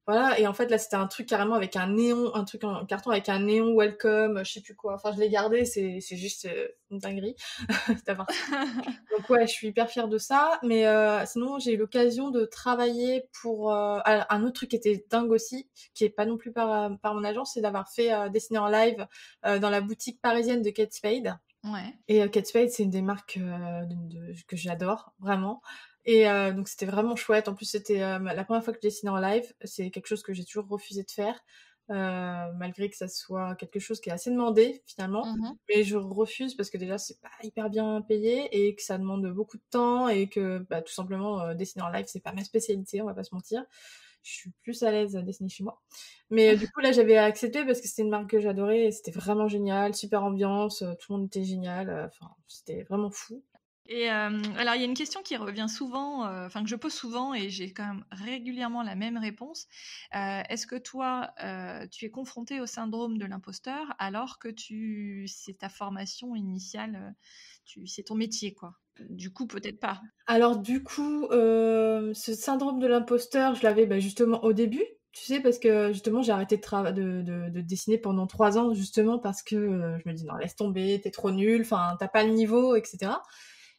voilà. Et en fait, là, c'était un truc carrément avec un néon, un truc en carton avec un néon welcome, je sais plus quoi. Enfin, je l'ai gardé, c'est juste une dinguerie d'avoir ça. Donc ouais, je suis hyper fière de ça. Mais sinon, j'ai eu l'occasion de travailler pour un autre truc qui était dingue aussi, qui est pas non plus par mon agence, c'est d'avoir fait dessiner en live dans la boutique parisienne de Kate Spade. Ouais. Et Kate Spade, c'est une des marques que j'adore, vraiment. Et donc c'était vraiment chouette. En plus, c'était la première fois que je dessinais en live. C'est quelque chose que j'ai toujours refusé de faire, malgré que ça soit quelque chose qui est assez demandé finalement. Mhm. Mais je refuse parce que déjà, c'est pas hyper bien payé et que ça demande beaucoup de temps et que bah, tout simplement, dessiner en live, c'est pas ma spécialité, on va pas se mentir. Je suis plus à l'aise à dessiner chez moi. Mais du coup, là, j'avais accepté parce que c'était une marque que j'adorais et c'était vraiment génial, super ambiance, tout le monde était génial, enfin, c'était vraiment fou. Et alors, il y a une question qui revient souvent, enfin que je pose souvent et j'ai quand même régulièrement la même réponse. Est-ce que toi, tu es confronté au syndrome de l'imposteur alors que c'est ta formation initiale, c'est ton métier, quoi? Du coup, peut-être pas. Alors du coup, ce syndrome de l'imposteur, je l'avais, bah, justement au début, Tu sais, parce que justement, j'ai arrêté de dessiner pendant 3 ans, justement parce que je me dis non, laisse tomber, t'es trop nul, enfin, t'as pas le niveau, etc.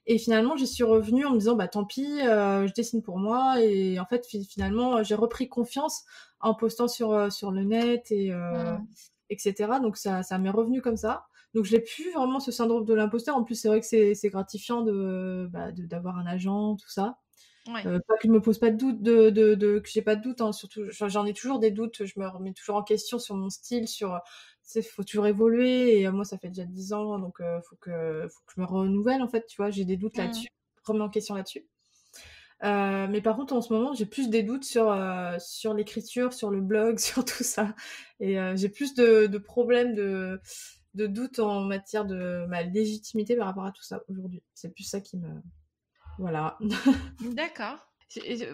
Et finalement, j'y suis revenue en me disant, bah tant pis, je dessine pour moi. Et en fait, finalement, j'ai repris confiance en postant sur le net Mm. etc. Donc ça m'est revenu comme ça. Donc je n'ai plus vraiment ce syndrome de l'imposteur. En plus, c'est vrai que c'est gratifiant d'avoir un agent, tout ça. Ouais. Pas que je me pose pas de doute, que j'ai pas de doute, hein, surtout, j'en ai toujours des doutes, je me remets toujours en question sur mon style, tu sais, faut toujours évoluer, et moi, ça fait déjà 10 ans, donc faut que je me renouvelle, en fait, tu vois, j'ai des doutes Mm. là-dessus, remets en question là-dessus. Mais par contre, en ce moment, j'ai plus des doutes sur l'écriture, sur le blog, sur tout ça, et j'ai plus de problèmes de doutes en matière de ma légitimité par rapport à tout ça aujourd'hui. C'est plus ça qui me... Voilà. D'accord.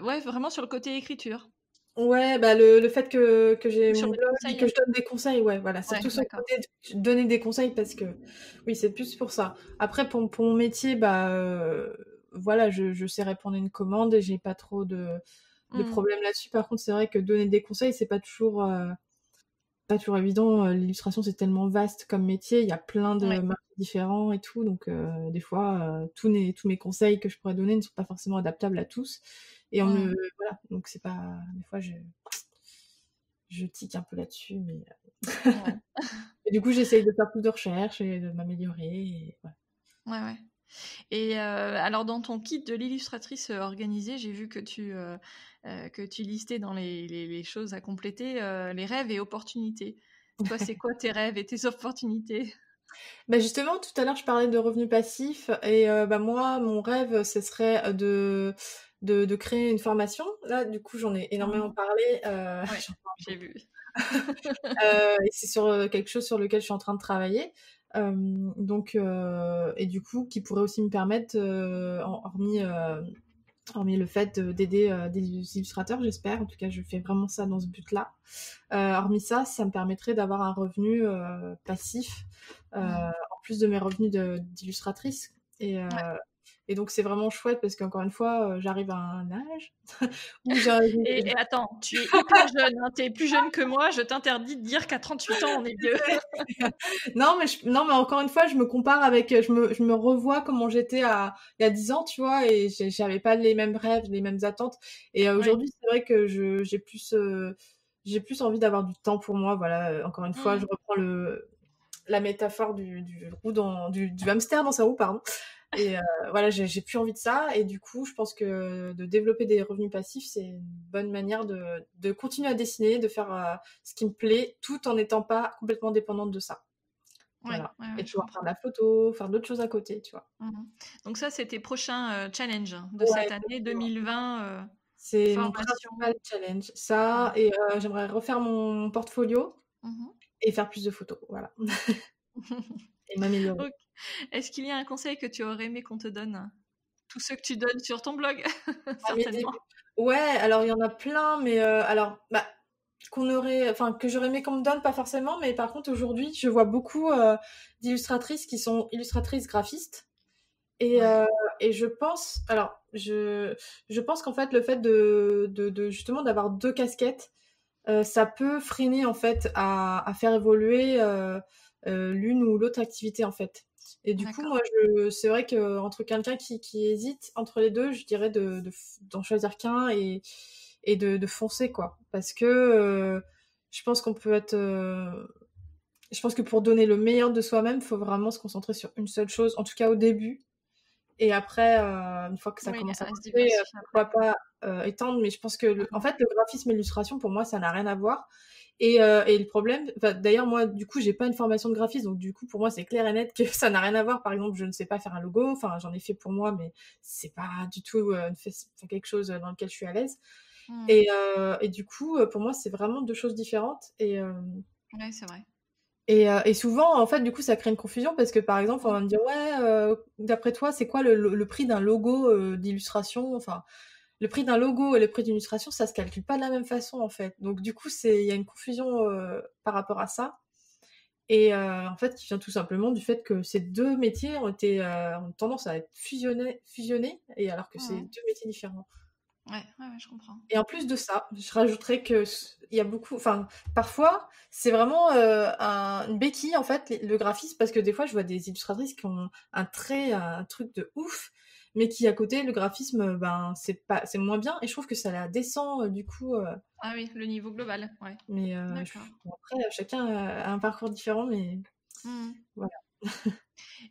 Ouais, vraiment sur le côté écriture. Ouais, bah le fait que j'ai Sur mon les blog et conseils. que je donne des conseils, ouais, voilà, Ouais, surtout sur le d'accord. côté de donner des conseils parce que oui, c'est plus pour ça. Après, pour mon métier, bah voilà, je sais répondre à une commande et j'ai pas trop de Mm. problèmes là-dessus. Par contre, c'est vrai que donner des conseils, c'est pas toujours évident. L'illustration, c'est tellement vaste comme métier, il y a plein de Ouais. marques différents et tout, donc des fois, tous mes conseils que je pourrais donner ne sont pas forcément adaptables à tous. Et Mm. voilà, donc c'est pas, des fois, je tique un peu là-dessus, mais Ouais. et du coup, j'essaye de faire plus de recherches et de m'améliorer et ouais. Ouais, ouais. Et alors dans ton kit de l'illustratrice organisée, j'ai vu que tu listais dans les choses à compléter les rêves et opportunités. Toi, c'est quoi tes rêves et tes opportunités? Bah, justement, tout à l'heure, je parlais de revenus passifs et bah, moi, mon rêve, ce serait de créer une formation. Là, du coup, j'en ai énormément Mhm. parlé, Ouais, j'en parle j'ai beaucoup, vu. et c'est sur, quelque chose sur lequel je suis en train de travailler. Donc et du coup, qui pourrait aussi me permettre, hormis le fait d'aider, des illustrateurs, j'espère. En tout cas, je fais vraiment ça dans ce but-là. Hormis ça, ça me permettrait d'avoir un revenu passif, Mhm. en plus de mes revenus d'illustratrice. Ouais. Et donc, c'est vraiment chouette parce qu'encore une fois, j'arrive à un âge où Et attends, tu es hyper jeune, hein, tu es plus jeune que moi, je t'interdis de dire qu'à 38 ans, on est vieux. Non, non, mais encore une fois, je me compare avec, je me revois comment j'étais il y a 10 ans, tu vois, et j'avais pas les mêmes rêves, les mêmes attentes. Et Oui. aujourd'hui, c'est vrai que j'ai plus envie d'avoir du temps pour moi. Voilà, encore une fois, je Mhm. reprends la métaphore du hamster dans sa roue, pardon. Et voilà, j'ai plus envie de ça. Et du coup, je pense que de développer des revenus passifs, c'est une bonne manière de continuer à dessiner, de faire ce qui me plaît, tout en n'étant pas complètement dépendante de ça. Ouais, Voilà. ouais, Et ouais, de je pouvoir faire comprends. de la photo, faire d'autres choses à côté, tu vois. Mhm. Donc ça, c'est tes prochains challenges de Ouais, cette année exactement. 2020, C'est mon principal formation. challenge. Ça, Ouais. et j'aimerais refaire mon portfolio Mhm. et faire plus de photos. Voilà. Et m'améliorer. Ok. Est-ce qu'il y a un conseil que tu aurais aimé qu'on te donne? Tous ceux que tu donnes sur ton blog, À mes certainement. débuts. Ouais, alors il y en a plein, mais alors, bah, que j'aurais aimé qu'on me donne, pas forcément, mais par contre aujourd'hui, je vois beaucoup d'illustratrices qui sont illustratrices graphistes. Et, Ouais. je pense, alors, je pense qu'en fait, le fait justement d'avoir deux casquettes, ça peut freiner en fait à faire évoluer l'une ou l'autre activité en fait. Et du coup, D'accord. moi, c'est vrai que entre quelqu'un qui hésite entre les deux, je dirais d'en choisir qu'un et de foncer quoi. Parce que je pense qu'on peut être, je pense que pour donner le meilleur de soi-même, il faut vraiment se concentrer sur une seule chose, en tout cas au début. Et après, une fois que ça Oui, commence à à se marcher, diversifier après, pourquoi quoi. pas étendre. Mais je pense que, en Mhm. fait, le graphisme et l'illustration, pour moi, ça n'a rien à voir. Et le problème, enfin, d'ailleurs, moi, du coup, j'ai pas une formation de graphisme, donc du coup, pour moi, c'est clair et net que ça n'a rien à voir. Par exemple, je ne sais pas faire un logo. Enfin, j'en ai fait pour moi, mais c'est pas du tout quelque chose dans lequel je suis à l'aise. Mhm. Et du coup, pour moi, c'est vraiment deux choses différentes. Ouais, c'est vrai. Et souvent, en fait, du coup, ça crée une confusion parce que, par exemple, on Mhm. va me dire, ouais, d'après toi, c'est quoi le prix d'un logo d'illustration? Enfin, le prix d'un logo et le prix d'une illustration, ça se calcule pas de la même façon, en fait. Donc, du coup, il y a une confusion par rapport à ça. Et en fait, qui vient tout simplement du fait que ces deux métiers ont tendance à être fusionnés, et alors que c'est Mhm. deux métiers différents. Ouais, je comprends. Et en plus de ça, je rajouterais que il y a beaucoup, enfin, parfois, c'est vraiment une béquille en fait, le graphisme, parce que des fois, je vois des illustratrices qui ont un trait, un truc de ouf, mais qui à côté, le graphisme, ben, c'est moins bien, et je trouve que ça la descend du coup. Ah oui, le niveau global, ouais. Mais D'accord. bon, après, chacun a un parcours différent, mais Mhm. voilà.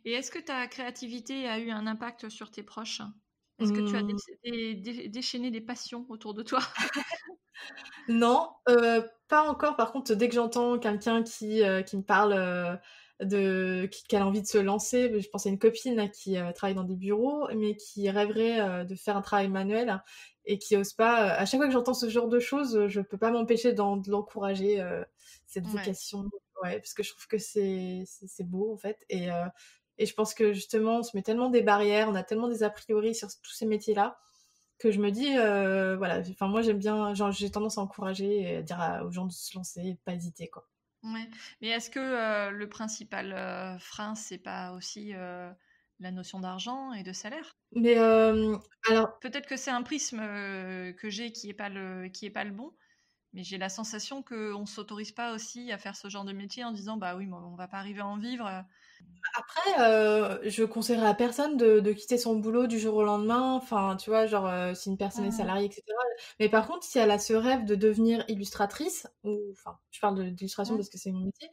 Et est-ce que ta créativité a eu un impact sur tes proches? Est-ce que tu as Hum, déchaîné des passions autour de toi? Non, pas encore. Par contre, dès que j'entends quelqu'un qui me parle qui a envie de se lancer, je pense à une copine là, qui travaille dans des bureaux, mais qui rêverait de faire un travail manuel et qui ose pas. À chaque fois que j'entends ce genre de choses, je peux pas m'empêcher de l'encourager, cette Ouais, vocation. Ouais, parce que je trouve que c'est beau en fait. Et je pense que justement, on se met tellement des barrières, on a tellement des a priori sur tous ces métiers-là que je me dis, voilà, enfin moi j'aime bien, genre j'ai tendance à encourager et à dire aux gens de se lancer et de pas hésiter, quoi. ouais. Mais est-ce que le principal frein, c'est pas aussi la notion d'argent et de salaire? Mais alors, Peut-être que c'est un prisme que j'ai qui est pas le bon, mais j'ai la sensation qu'on s'autorise pas aussi à faire ce genre de métier en disant bah oui, mais on va pas arriver à en vivre. après, je conseillerais à personne de quitter son boulot du jour au lendemain, enfin, tu vois, genre, si une personne est Mhm. salariée, etc. Mais par contre, si elle a ce rêve de devenir illustratrice, ou, enfin, je parle d'illustration Mhm. parce que c'est mon métier,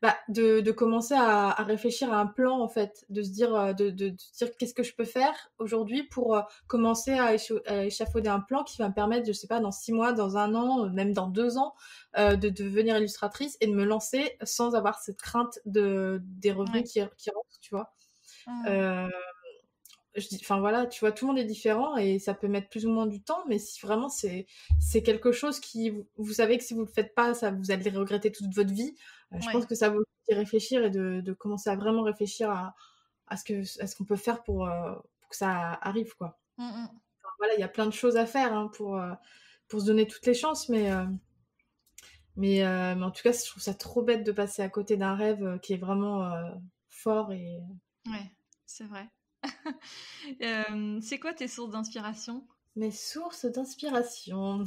bah, de commencer à réfléchir à un plan, en fait, de se dire, de se dire qu'est-ce que je peux faire aujourd'hui pour commencer à échafauder un plan qui va me permettre, je sais pas, dans 6 mois, dans un an, même dans 2 ans, de devenir illustratrice et de me lancer sans avoir cette crainte des revenus Ouais. qui rentrent, tu vois. Mhm. Euh, enfin voilà, tu vois, tout le monde est différent et ça peut mettre plus ou moins du temps, mais si vraiment c'est quelque chose qui, vous savez que si vous le faites pas, ça vous allez le regretter toute votre vie. Je pense Ouais. que ça vaut le coup d'y réfléchir et de commencer à vraiment réfléchir à ce qu'on peut faire pour que ça arrive, quoi. Mhm. Enfin, voilà, il y a plein de choses à faire hein, pour se donner toutes les chances, mais en tout cas, je trouve ça trop bête de passer à côté d'un rêve qui est vraiment fort. Ouais, c'est vrai. C'est quoi tes sources d'inspiration? Mes sources d'inspiration.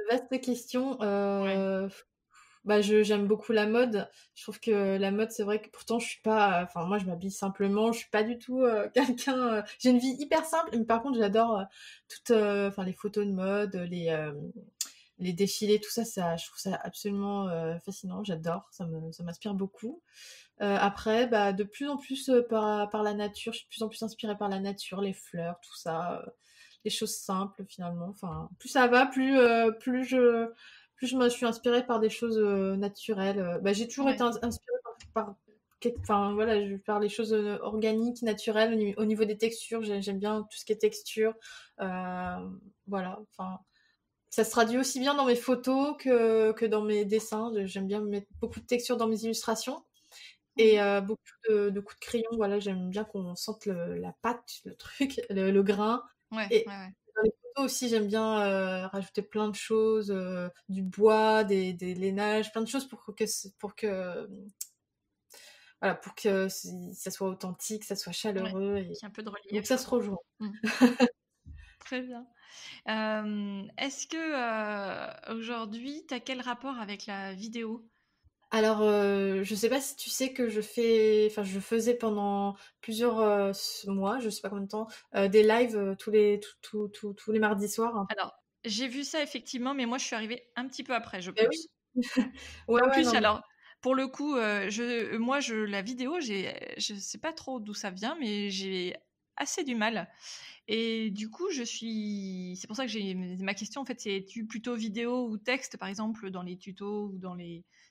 Vaste question. Ouais. Bah, j'aime beaucoup la mode. Je trouve que la mode, c'est vrai que pourtant, je suis pas. Enfin, moi, je m'habille simplement. Je suis pas du tout quelqu'un. J'ai une vie hyper simple, mais par contre, j'adore enfin, les photos de mode, les défilés, tout ça, je trouve ça absolument fascinant. J'adore. Ça m'inspire beaucoup. Après, bah, de plus en plus par la nature. Je suis de plus en plus inspirée par la nature, les fleurs, tout ça. Les choses simples finalement. Enfin, plus ça va, plus je me suis inspirée par des choses naturelles. Bah, j'ai toujours été Ouais. inspirée enfin voilà, par les choses organiques, naturelles au niveau des textures. J'aime bien tout ce qui est texture. Voilà. Enfin, ça se traduit aussi bien dans mes photos que dans mes dessins. J'aime bien mettre beaucoup de texture dans mes illustrations. Et Mhm. beaucoup de coups de crayon, voilà, j'aime bien qu'on sente la pâte, le truc, le grain. Ouais, Et ouais, ouais. dans les photos aussi, j'aime bien rajouter plein de choses, du bois, des lainages, plein de choses pour que ça soit authentique, ça soit Ouais. chaleureux. Et Qui a un peu de donc ça relief. se rejoint. Mm. Très bien. Est-ce que aujourd'hui, tu as quel rapport avec la vidéo? Alors, je sais pas si tu sais que enfin, je faisais pendant plusieurs mois, je sais pas combien de temps, des lives tous les mardis soirs, hein. Alors, j'ai vu ça effectivement, mais moi je suis arrivée un petit peu après, je Eh oui. pense. Ouais, En ouais, plus, non, mais alors, pour le coup, la vidéo, je sais pas trop d'où ça vient, mais j'ai assez du mal. Et du coup, c'est pour ça que ma question, en fait, c'est tu plutôt vidéo ou texte, par exemple, dans les tutos ou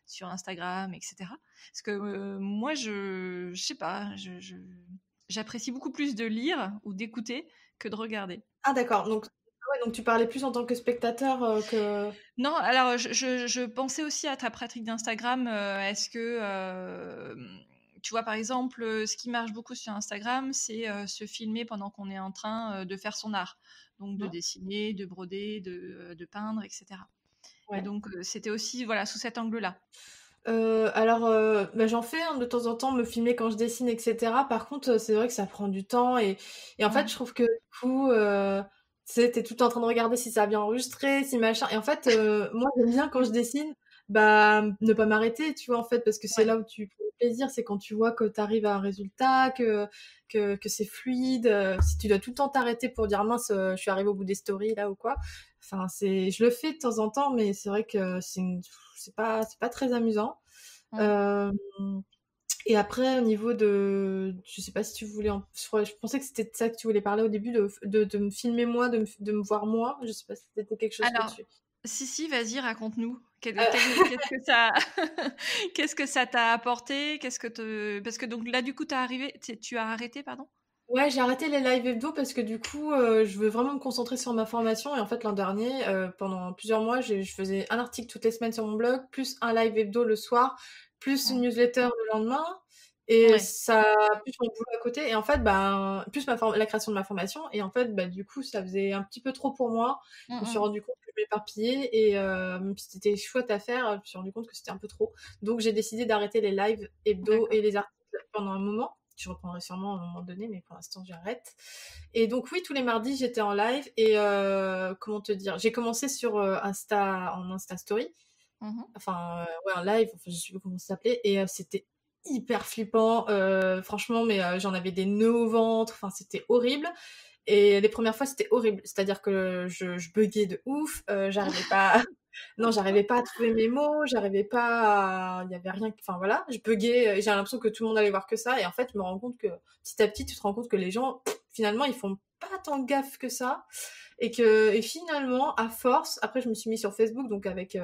sur Instagram, etc. Parce que moi, je sais pas, j'apprécie beaucoup plus de lire ou d'écouter que de regarder. ah d'accord, donc ah ouais, donc tu parlais plus en tant que spectateur que Non, alors je pensais aussi à ta pratique d'Instagram. Est-ce que, tu vois, par exemple, ce qui marche beaucoup sur Instagram, c'est se filmer pendant qu'on est en train de faire son art. Donc de ouais, dessiner, de broder, de peindre, etc. Et ouais. donc c'était aussi voilà, sous cet angle-là. Alors, bah, j'en fais hein, de temps en temps, me filmer quand je dessine, etc. Par contre, c'est vrai que ça prend du temps et en fait, Ouais. je trouve que du coup, sais, t'es tout le temps en train de regarder si ça a bien enregistré, si machin. Et en fait, moi, j'aime bien quand je dessine, bah, ne pas m'arrêter, tu vois, en fait, parce que c'est Ouais. là où tu prends plaisir, c'est quand tu vois que t'arrives à un résultat, que c'est fluide. Si tu dois tout le temps t'arrêter pour dire mince, je suis arrivée au bout des stories là ou quoi. Enfin, je le fais de temps en temps, mais c'est vrai que c'est pas très amusant. Mm. Euh, et après, au niveau je sais pas si tu voulais, je pensais que c'était de ça que tu voulais parler au début, de me filmer moi, de me voir moi. Je sais pas si c'était quelque chose que Alors, tu. si, vas-y, raconte-nous. Euh, Qu'est-ce que ça, qu'est-ce que ça t'a apporté? Parce que donc là, du coup, tu as arrêté, pardon? Ouais, j'ai arrêté les live hebdo parce que du coup, je veux vraiment me concentrer sur ma formation. Et en fait, l'an dernier, pendant plusieurs mois, je faisais un article toutes les semaines sur mon blog, plus un live hebdo le soir, plus une Mm. newsletter le lendemain. Et Ouais. ça, plus mon boulot à côté. Et en fait, ben, plus la création de ma formation. Et en fait, bah, du coup, ça faisait un petit peu trop pour moi. Mm, Je me suis mm. rendu compte que je m'éparpillais. Et même si c'était chouette à faire, je me suis rendu compte que c'était un peu trop. Donc, j'ai décidé d'arrêter les lives hebdo D'accord. et les articles pendant un moment. Je reprendrai sûrement à un moment donné, mais pour l'instant, j'arrête. Et donc, oui, tous les mardis, j'étais en live. Et comment te dire, j'ai commencé sur en Insta Story. Mhm. Enfin, ouais, en live. Enfin, je sais plus comment ça s'appelait. Et c'était hyper flippant. Franchement, mais j'en avais des nœuds au ventre. Enfin, c'était horrible. Et les premières fois, c'était horrible. C'est-à-dire que je buguais de ouf. J'arrivais pas. Non, j'arrivais pas à trouver mes mots, j'arrivais pas il y avait rien, enfin voilà, je buguais, j'ai l'impression que tout le monde allait voir que ça, et en fait, je me rends compte que, petit à petit, tu te rends compte que les gens, finalement, ils font pas tant gaffe que ça, et finalement, à force, après, je me suis mis sur Facebook, donc avec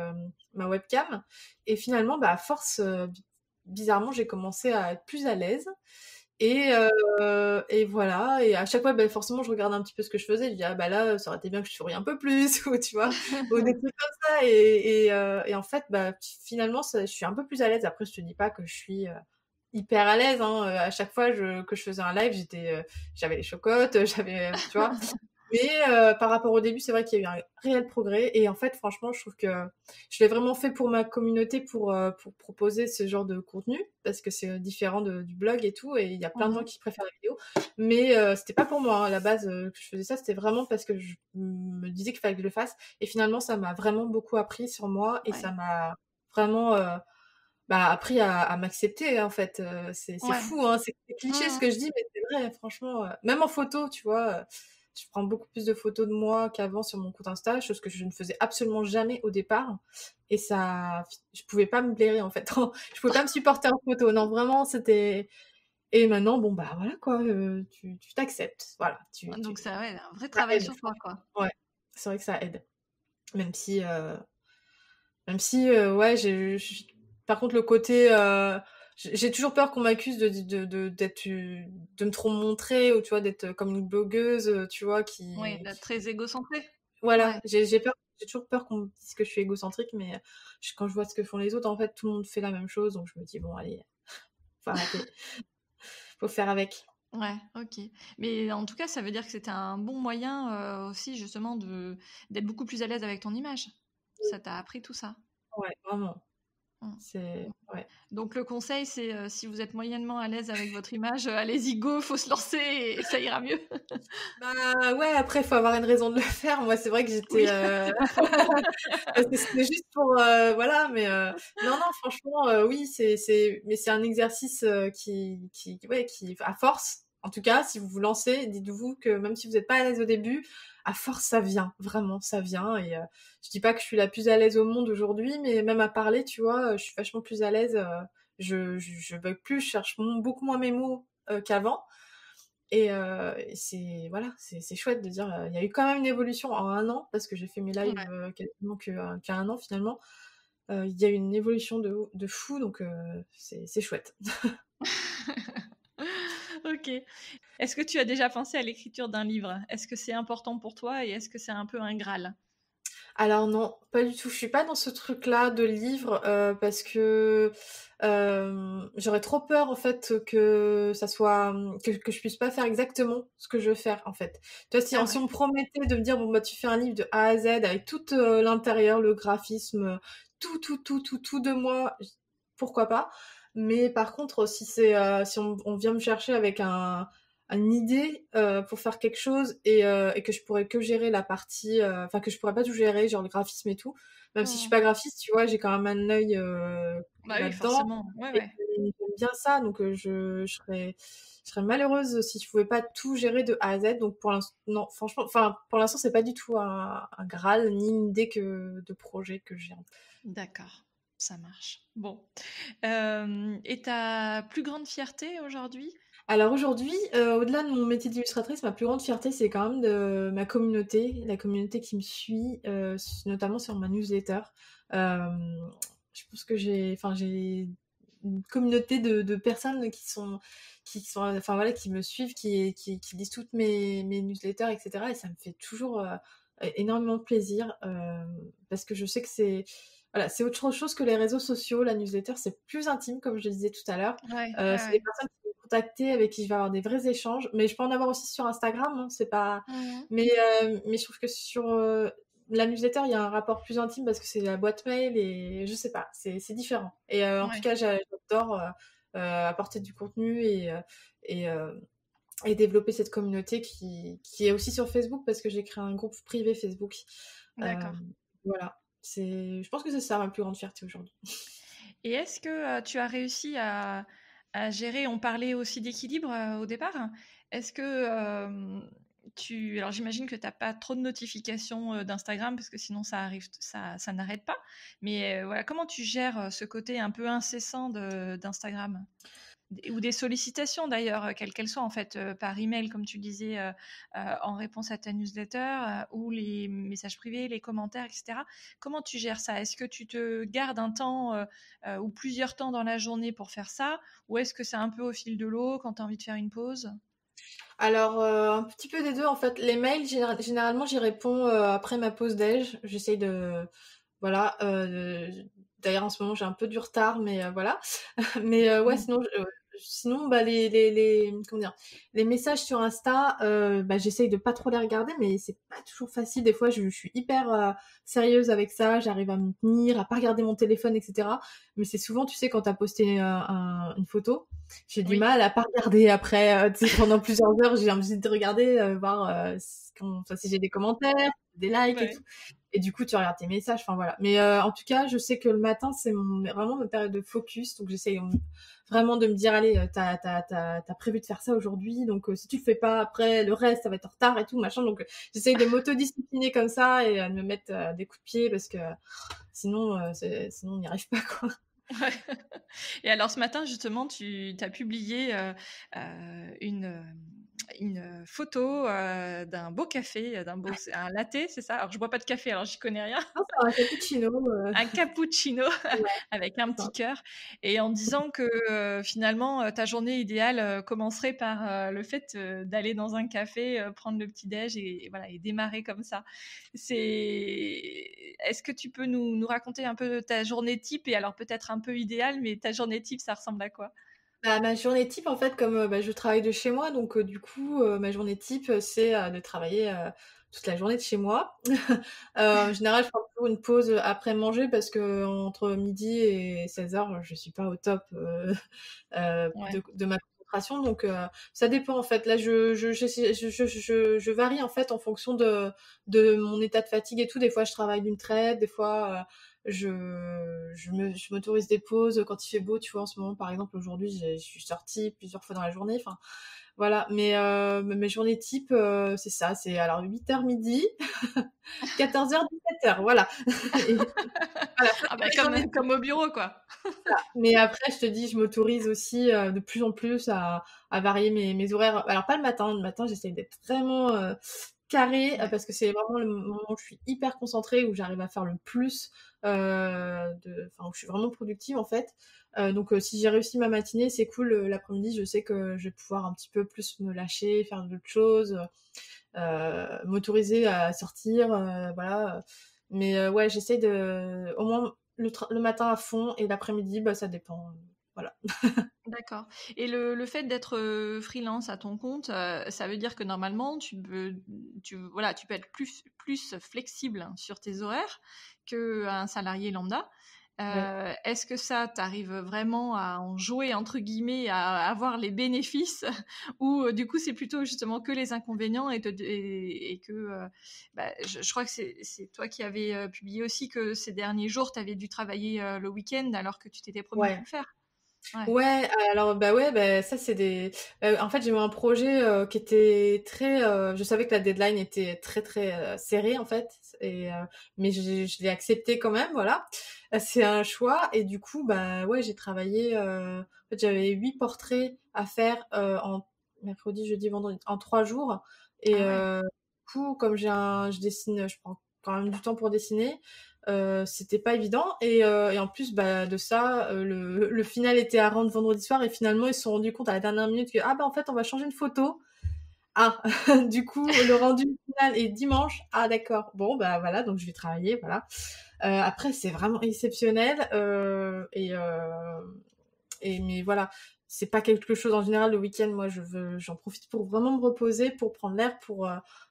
ma webcam, et finalement, bah, à force, bizarrement, j'ai commencé à être plus à l'aise, et voilà, et à chaque fois, bah, forcément, je regarde un petit peu ce que je faisais, je dis, ah bah là, ça aurait été bien que je sourie un peu plus, ou tu vois, ou des trucs comme ça, et en fait, bah, finalement, je suis un peu plus à l'aise. Après, je te dis pas que je suis hyper à l'aise, hein. À chaque fois que je faisais un live, j'avais les chocottes, tu vois, mais par rapport au début, c'est vrai qu'il y a eu un réel progrès. Et en fait, franchement, je trouve que je l'ai vraiment fait pour ma communauté, pour proposer ce genre de contenu, parce que c'est différent du blog et tout. Et il y a plein de gens Mhm. qui préfèrent la vidéo. Mais c'était pas pour moi, hein. À la base, que je faisais ça, c'était vraiment parce que je me disais qu'il fallait que je le fasse. Et finalement, ça m'a vraiment beaucoup appris sur moi. Et ça Ouais. m'a vraiment bah, appris à m'accepter, en fait. C'est Ouais. fou, hein. C'est cliché ce Mhm. que je dis, mais c'est vrai, franchement. Même en photo, tu vois. Je prends beaucoup plus de photos de moi qu'avant sur mon compte Insta, chose que je ne faisais absolument jamais au départ. Et ça, je pouvais pas me blairer, en fait. Je pouvais pas me supporter en photo. Non, vraiment, c'était. Et maintenant, bon, bah voilà, quoi. Tu t'acceptes. Voilà. Donc ça, ouais, un vrai Ça travail aide, sur toi, quoi. franchement. Ouais. C'est vrai que ça aide. Même si, ouais, par contre, le côté, j'ai toujours peur qu'on m'accuse de me trop montrer, ou tu vois, d'être comme une blogueuse, tu vois, Oui, d'être très égocentré. voilà, Ouais. j'ai toujours peur qu'on me dise que je suis égocentrique, mais quand je vois ce que font les autres, en fait, tout le monde fait la même chose, donc je me dis, bon, allez, faut arrêter, faut faire avec. Ouais, ok. Mais en tout cas, ça veut dire que c'était un bon moyen aussi, justement, d'être beaucoup plus à l'aise avec ton image. Ça t'a appris tout ça. Ouais, vraiment, Mm. ouais. Donc le conseil, c'est si vous êtes moyennement à l'aise avec votre image, allez-y, go, faut se lancer et ça ira mieux. Bah ouais, après, faut avoir une raison de le faire. Moi, c'est vrai que j'étais, Oui. parce que c'était juste pour, voilà, mais non, non, franchement, oui, mais c'est un exercice ouais, à force, en tout cas, si vous vous lancez, dites-vous que même si vous n'êtes pas à l'aise au début, à force, ça vient, vraiment, ça vient. Et je dis pas que je suis la plus à l'aise au monde aujourd'hui, mais même à parler, tu vois, je suis vachement plus à l'aise. Je bug plus, je cherche beaucoup moins mes mots qu'avant. Et c'est voilà, c'est chouette de dire, il y a eu quand même une évolution en un an, parce que j'ai fait mes lives Ouais. quasiment qu'à un an finalement. Il y a eu une évolution de fou, donc c'est chouette. Ok. Est-ce que tu as déjà pensé à l'écriture d'un livre? Est-ce que c'est important pour toi et est-ce que c'est un peu un Graal? Alors non, pas du tout. Je suis pas dans ce truc-là de livre, parce que j'aurais trop peur, en fait, que ça soit que je puisse pas faire exactement ce que je veux faire, en fait. Tu vois, Ah si ouais. on me promettait de me dire, bon bah tu fais un livre de A à Z avec tout l'intérieur, le graphisme, tout de moi, pourquoi pas. Mais par contre, si on vient me chercher avec une idée pour faire quelque chose et que je pourrais que gérer la partie, enfin que je pourrais pas tout gérer, genre le graphisme et tout. Même si je suis Mmh. pas graphiste, tu vois, j'ai quand même un œil Bah oui, là-dedans forcément. Ouais, et ouais. j'aime bien ça, donc je serais malheureuse si je pouvais pas tout gérer de A à Z. Donc pour l'instant, non, franchement, enfin pour l'instant c'est pas du tout un Graal ni une idée de projet que j'ai. D'accord, ça marche. Bon. Et ta plus grande fierté aujourd'hui? Alors aujourd'hui, au-delà de mon métier d'illustratrice, ma plus grande fierté, c'est quand même de ma communauté, la communauté qui me suit, notamment sur ma newsletter. Je pense que j'ai une communauté de personnes enfin voilà, qui me suivent, qui lisent toutes mes newsletters, etc. Et ça me fait toujours énormément de plaisir parce que je sais que voilà, c'est autre chose que les réseaux sociaux. La newsletter, c'est plus intime, comme je le disais tout à l'heure. Ouais, ouais, C'est des ouais. personnes qui vont me contacter, avec qui je vais avoir des vrais échanges. Mais je peux en avoir aussi sur Instagram, hein, c'est pas. Mmh. Mais je trouve que sur la newsletter, il y a un rapport plus intime parce que c'est la boîte mail et je sais pas, c'est différent. Et en tout Ouais. cas, j'adore apporter du contenu et, euh, et développer cette communauté qui est aussi sur Facebook parce que j'ai créé un groupe privé Facebook. Euh, D'accord. voilà. Je pense que c'est ça ma plus grande fierté aujourd'hui. Et est-ce que tu as réussi à gérer, on parlait aussi d'équilibre au départ, est-ce que alors j'imagine que tu n'as pas trop de notifications d'Instagram parce que sinon ça arrive, ça n'arrête pas, mais voilà, comment tu gères ce côté un peu incessant d'Instagram? Ou des sollicitations d'ailleurs, quelles qu'elles soient en fait, par email comme tu disais, en réponse à ta newsletter, ou les messages privés, les commentaires, etc. Comment tu gères ça? Est-ce que tu te gardes un temps ou plusieurs temps dans la journée pour faire ça? Ou est-ce que c'est un peu au fil de l'eau quand tu as envie de faire une pause? Alors, un petit peu des deux, en fait. Les mails, généralement, j'y réponds après ma pause déj. J'essaye de... Voilà. D'ailleurs, en ce moment, j'ai un peu du retard, mais voilà. Mais ouais, Mm. sinon, bah, comment dire, les messages sur Insta, bah, j'essaye de pas trop les regarder, mais c'est pas toujours facile. Des fois, je suis hyper sérieuse avec ça. J'arrive à me tenir, à pas regarder mon téléphone, etc. Mais c'est souvent, tu sais, quand t'as posté une photo, j'ai du Oui, mal à pas regarder après. Tu sais, pendant plusieurs heures, j'ai envie de regarder, voir enfin, si j'ai des commentaires, des likes et tout. ouais. Et du coup, tu regardes tes messages, enfin voilà. Mais en tout cas, je sais que le matin, c'est vraiment ma période de focus. Donc j'essaye vraiment de me dire, allez, t'as prévu de faire ça aujourd'hui. Donc si tu le fais pas après, le reste, ça va être en retard et tout, machin. Donc j'essaye de m'autodiscipliner comme ça et de me mettre des coups de pied parce que sinon, sinon on n'y arrive pas, quoi. Ouais. Et alors ce matin, justement, tu as publié une photo d'un beau café, un latte, c'est ça? Alors je bois pas de café, alors j'y connais rien. Non, c'est un cappuccino. Un cappuccino Ouais, avec un c'est petit ça. cœur, et en disant que finalement ta journée idéale commencerait par le fait d'aller dans un café, prendre le petit déj et voilà, et démarrer comme ça. Est-ce que tu peux nous raconter un peu ta journée type, et alors peut-être un peu idéale, mais ta journée type, ça ressemble à quoi? Bah, ma journée type, en fait, comme bah, je travaille de chez moi, donc du coup, ma journée type, c'est de travailler toute la journée de chez moi. En général, je prends toujours une pause après manger parce que entre midi et 16h, je suis pas au top Ouais, de ma concentration. Donc, ça dépend, en fait. Là, je varie, en fait, en fonction de mon état de fatigue et tout. Des fois, je travaille d'une traite, des fois... je m'autorise des pauses quand il fait beau, tu vois. En ce moment, par exemple, aujourd'hui, je suis sortie plusieurs fois dans la journée. Enfin, voilà. Mais mes journées type, c'est ça. C'est alors 8h midi, 14h, 17h. Voilà. Et voilà, ça, ah c'est bah mes journées type. comme au bureau, quoi. Mais après, je te dis, je m'autorise aussi de plus en plus à varier mes horaires. Alors, pas le matin. Le matin, j'essaie d'être vraiment carré Ouais. parce que c'est vraiment le moment où je suis hyper concentrée, où j'arrive à faire le plus, enfin où je suis vraiment productive en fait. Donc si j'ai réussi ma matinée, c'est cool. L'après-midi, je sais que je vais pouvoir un petit peu plus me lâcher, faire d'autres choses, m'autoriser à sortir, voilà. Mais ouais, j'essaie de au moins le matin à fond et l'après-midi, bah ça dépend. Voilà. D'accord. Et le fait d'être freelance à ton compte, ça veut dire que normalement, voilà, tu peux être plus flexible sur tes horaires qu'un salarié lambda. Ouais. Est-ce que ça, t'arrives vraiment à en jouer, entre guillemets, à avoir les bénéfices ou du coup, c'est plutôt justement que les inconvénients et que je crois que c'est toi qui avais publié aussi que ces derniers jours, tu avais dû travailler le week-end alors que tu t'étais promis de Ouais. le faire. Ouais. Ouais, alors bah ouais, bah ça c'est des. En fait, j'ai eu un projet qui était très. Je savais que la deadline était très très serrée en fait, et mais je l'ai accepté quand même, voilà. C'est un choix et du coup bah ouais, j'ai travaillé. En fait, j'avais 8 portraits à faire en mercredi, jeudi, vendredi, en 3 jours. Et Ah ouais. du coup, comme je dessine, je prends quand même du temps pour dessiner. C'était pas évident et en plus bah de ça le final était à rendre vendredi soir et finalement ils se sont rendus compte à la dernière minute que ah bah en fait on va changer une photo. Ah du coup le rendu final est dimanche. Ah d'accord, bon bah voilà, donc je vais travailler, voilà. Après c'est vraiment exceptionnel et mais voilà, c'est pas quelque chose en général le week-end. Moi, j'en profite pour vraiment me reposer, pour prendre l'air, pour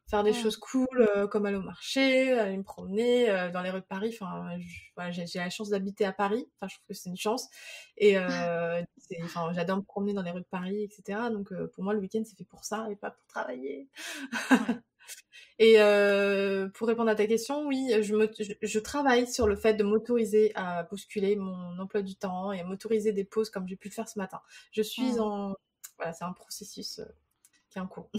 faire des Mm. choses cool, comme aller au marché, aller me promener dans les rues de Paris. Enfin, voilà, j'ai la chance d'habiter à Paris. Enfin, je trouve que c'est une chance. Et enfin, j'adore me promener dans les rues de Paris, etc. Donc, pour moi, le week-end, c'est fait pour ça et pas pour travailler. Ouais. Et pour répondre à ta question, oui, je travaille sur le fait de m'autoriser à bousculer mon emploi du temps et à m'autoriser des pauses comme j'ai pu le faire ce matin. Je suis Mm. en... Voilà, c'est un processus qui est en cours.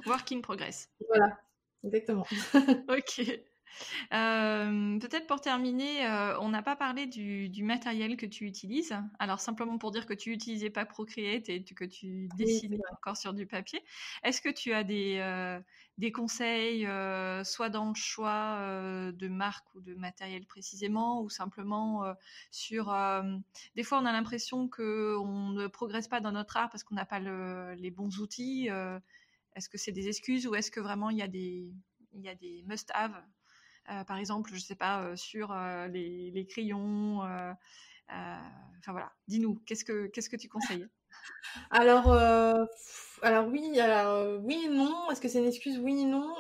Work in progress. Voilà, exactement. Ok. Peut-être pour terminer, on n'a pas parlé du matériel que tu utilises. Alors simplement pour dire que tu utilisais pas Procreate et que tu Oui, c'est dessinais vrai. encore sur du papier. Est-ce que tu as des conseils, soit dans le choix de marque ou de matériel précisément, ou simplement sur... des fois, on a l'impression qu'on ne progresse pas dans notre art parce qu'on n'a pas les bons outils. Est-ce que c'est des excuses ou est-ce que vraiment il y a des must-have par exemple, je sais pas, sur les crayons. Enfin voilà, dis-nous, qu'est-ce que tu conseilles? Alors oui et non. Est-ce que c'est une excuse? Oui et non.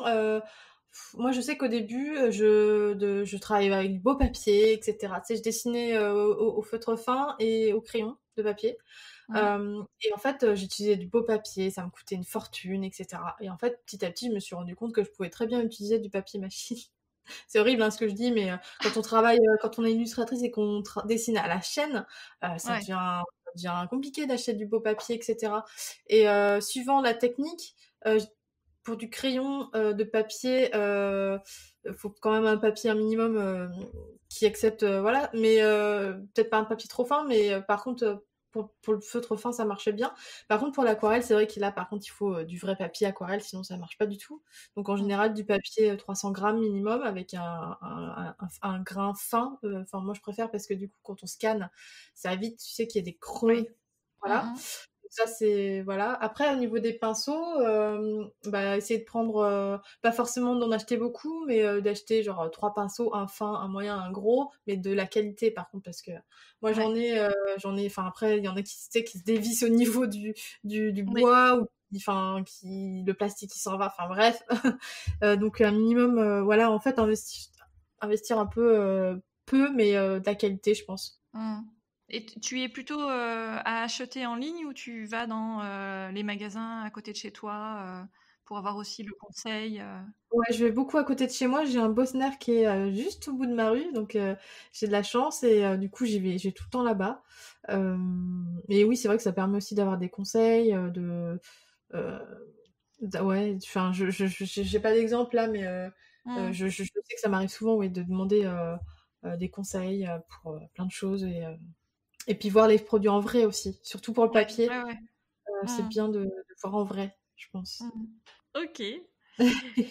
Moi, je sais qu'au début, je travaillais avec du beau papier, etc. Tu sais, je dessinais au feutre fin et au crayon de papier. Mhm. Et en fait, j'utilisais du beau papier, ça me coûtait une fortune, etc. Et en fait, petit à petit, je me suis rendu compte que je pouvais très bien utiliser du papier machine. C'est horrible hein, ce que je dis, mais quand on travaille, quand on est illustratrice et qu'on dessine à la chaîne, Ouais, ça devient compliqué d'acheter du beau papier, etc. Et suivant la technique, pour du crayon de papier, faut quand même un papier un minimum qui accepte, voilà, mais peut-être pas un papier trop fin, mais par contre, pour le feutre fin, ça marchait bien. Par contre, pour l'aquarelle, c'est vrai qu'il là, par contre, il faut du vrai papier aquarelle, sinon ça marche pas du tout. Donc en mm, général, du papier 300 grammes minimum avec un grain fin. Enfin, moi, je préfère parce que du coup, quand on scanne, ça évite, tu sais, qu'il y ait des oui. creux. Voilà. Mhm. Ça, c'est... Voilà. Après, au niveau des pinceaux, bah, essayer de prendre... pas forcément d'en acheter beaucoup, mais d'acheter genre 3 pinceaux, un fin, un moyen, un gros, mais de la qualité, par contre, parce que moi, Ouais, j'en ai... Enfin, après, il y en a qui, tu sais, qui se dévissent au niveau du oui. bois, ou enfin, le plastique qui s'en va, enfin, bref. Donc, un minimum, voilà, en fait, investir un peu, peu, mais de la qualité, je pense. Mm. Et tu es plutôt à acheter en ligne ou tu vas dans les magasins à côté de chez toi pour avoir aussi le conseil Ouais, je vais beaucoup à côté de chez moi. J'ai un Bosner qui est juste au bout de ma rue, donc j'ai de la chance et du coup j'y vais, j'ai tout le temps là-bas. Euh, et oui, c'est vrai que ça permet aussi d'avoir des conseils, euh, ouais. Enfin, j'ai pas d'exemple là, mais Mm. je sais que ça m'arrive souvent, oui, de demander des conseils pour plein de choses et puis voir les produits en vrai aussi, surtout pour le Ouais, papier. ouais, ouais. C'est Mm. bien de voir en vrai, je pense. Mm. Ok.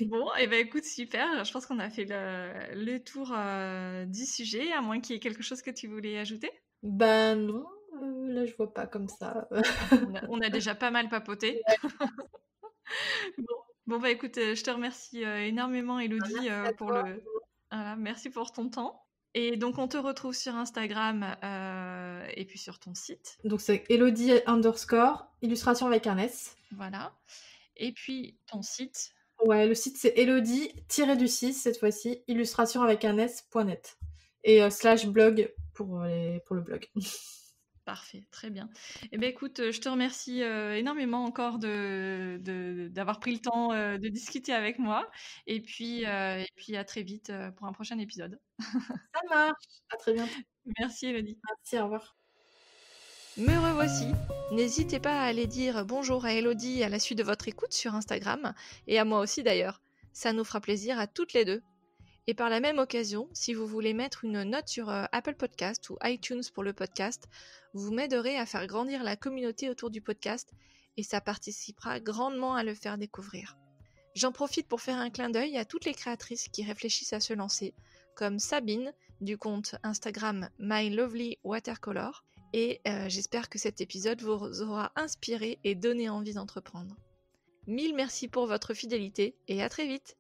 Bon, et ben écoute, super. Je pense qu'on a fait le tour du sujet, à moins qu'il y ait quelque chose que tu voulais ajouter. Ben non, là je vois pas comme ça. On a déjà pas mal papoté. Ouais, Bon, bon bah écoute, je te remercie énormément, Elodie, merci à pour toi. voilà, merci pour ton temps. Et donc, on te retrouve sur Instagram et puis sur ton site. Donc c'est Elodie _ illustration avec un S. Voilà. Et puis, ton site. Ouais, le site c'est Elodie-du-6 cette fois-ci, illustration avec un S.net. et /blog pour le blog. Parfait, très bien. Eh bien, écoute, je te remercie énormément encore d'avoir pris le temps de discuter avec moi. Et puis à très vite pour un prochain épisode. Ça marche. À très bientôt. Merci, Elodie. Merci, au revoir. Me revoici. N'hésitez pas à aller dire bonjour à Elodie à la suite de votre écoute sur Instagram, et à moi aussi d'ailleurs. Ça nous fera plaisir à toutes les deux. Et par la même occasion, si vous voulez mettre une note sur Apple Podcast ou iTunes pour le podcast, vous m'aiderez à faire grandir la communauté autour du podcast et ça participera grandement à le faire découvrir. J'en profite pour faire un clin d'œil à toutes les créatrices qui réfléchissent à se lancer, comme Sabine du compte Instagram My Lovely Watercolor, et j'espère que cet épisode vous aura inspiré et donné envie d'entreprendre. Mille merci pour votre fidélité et à très vite!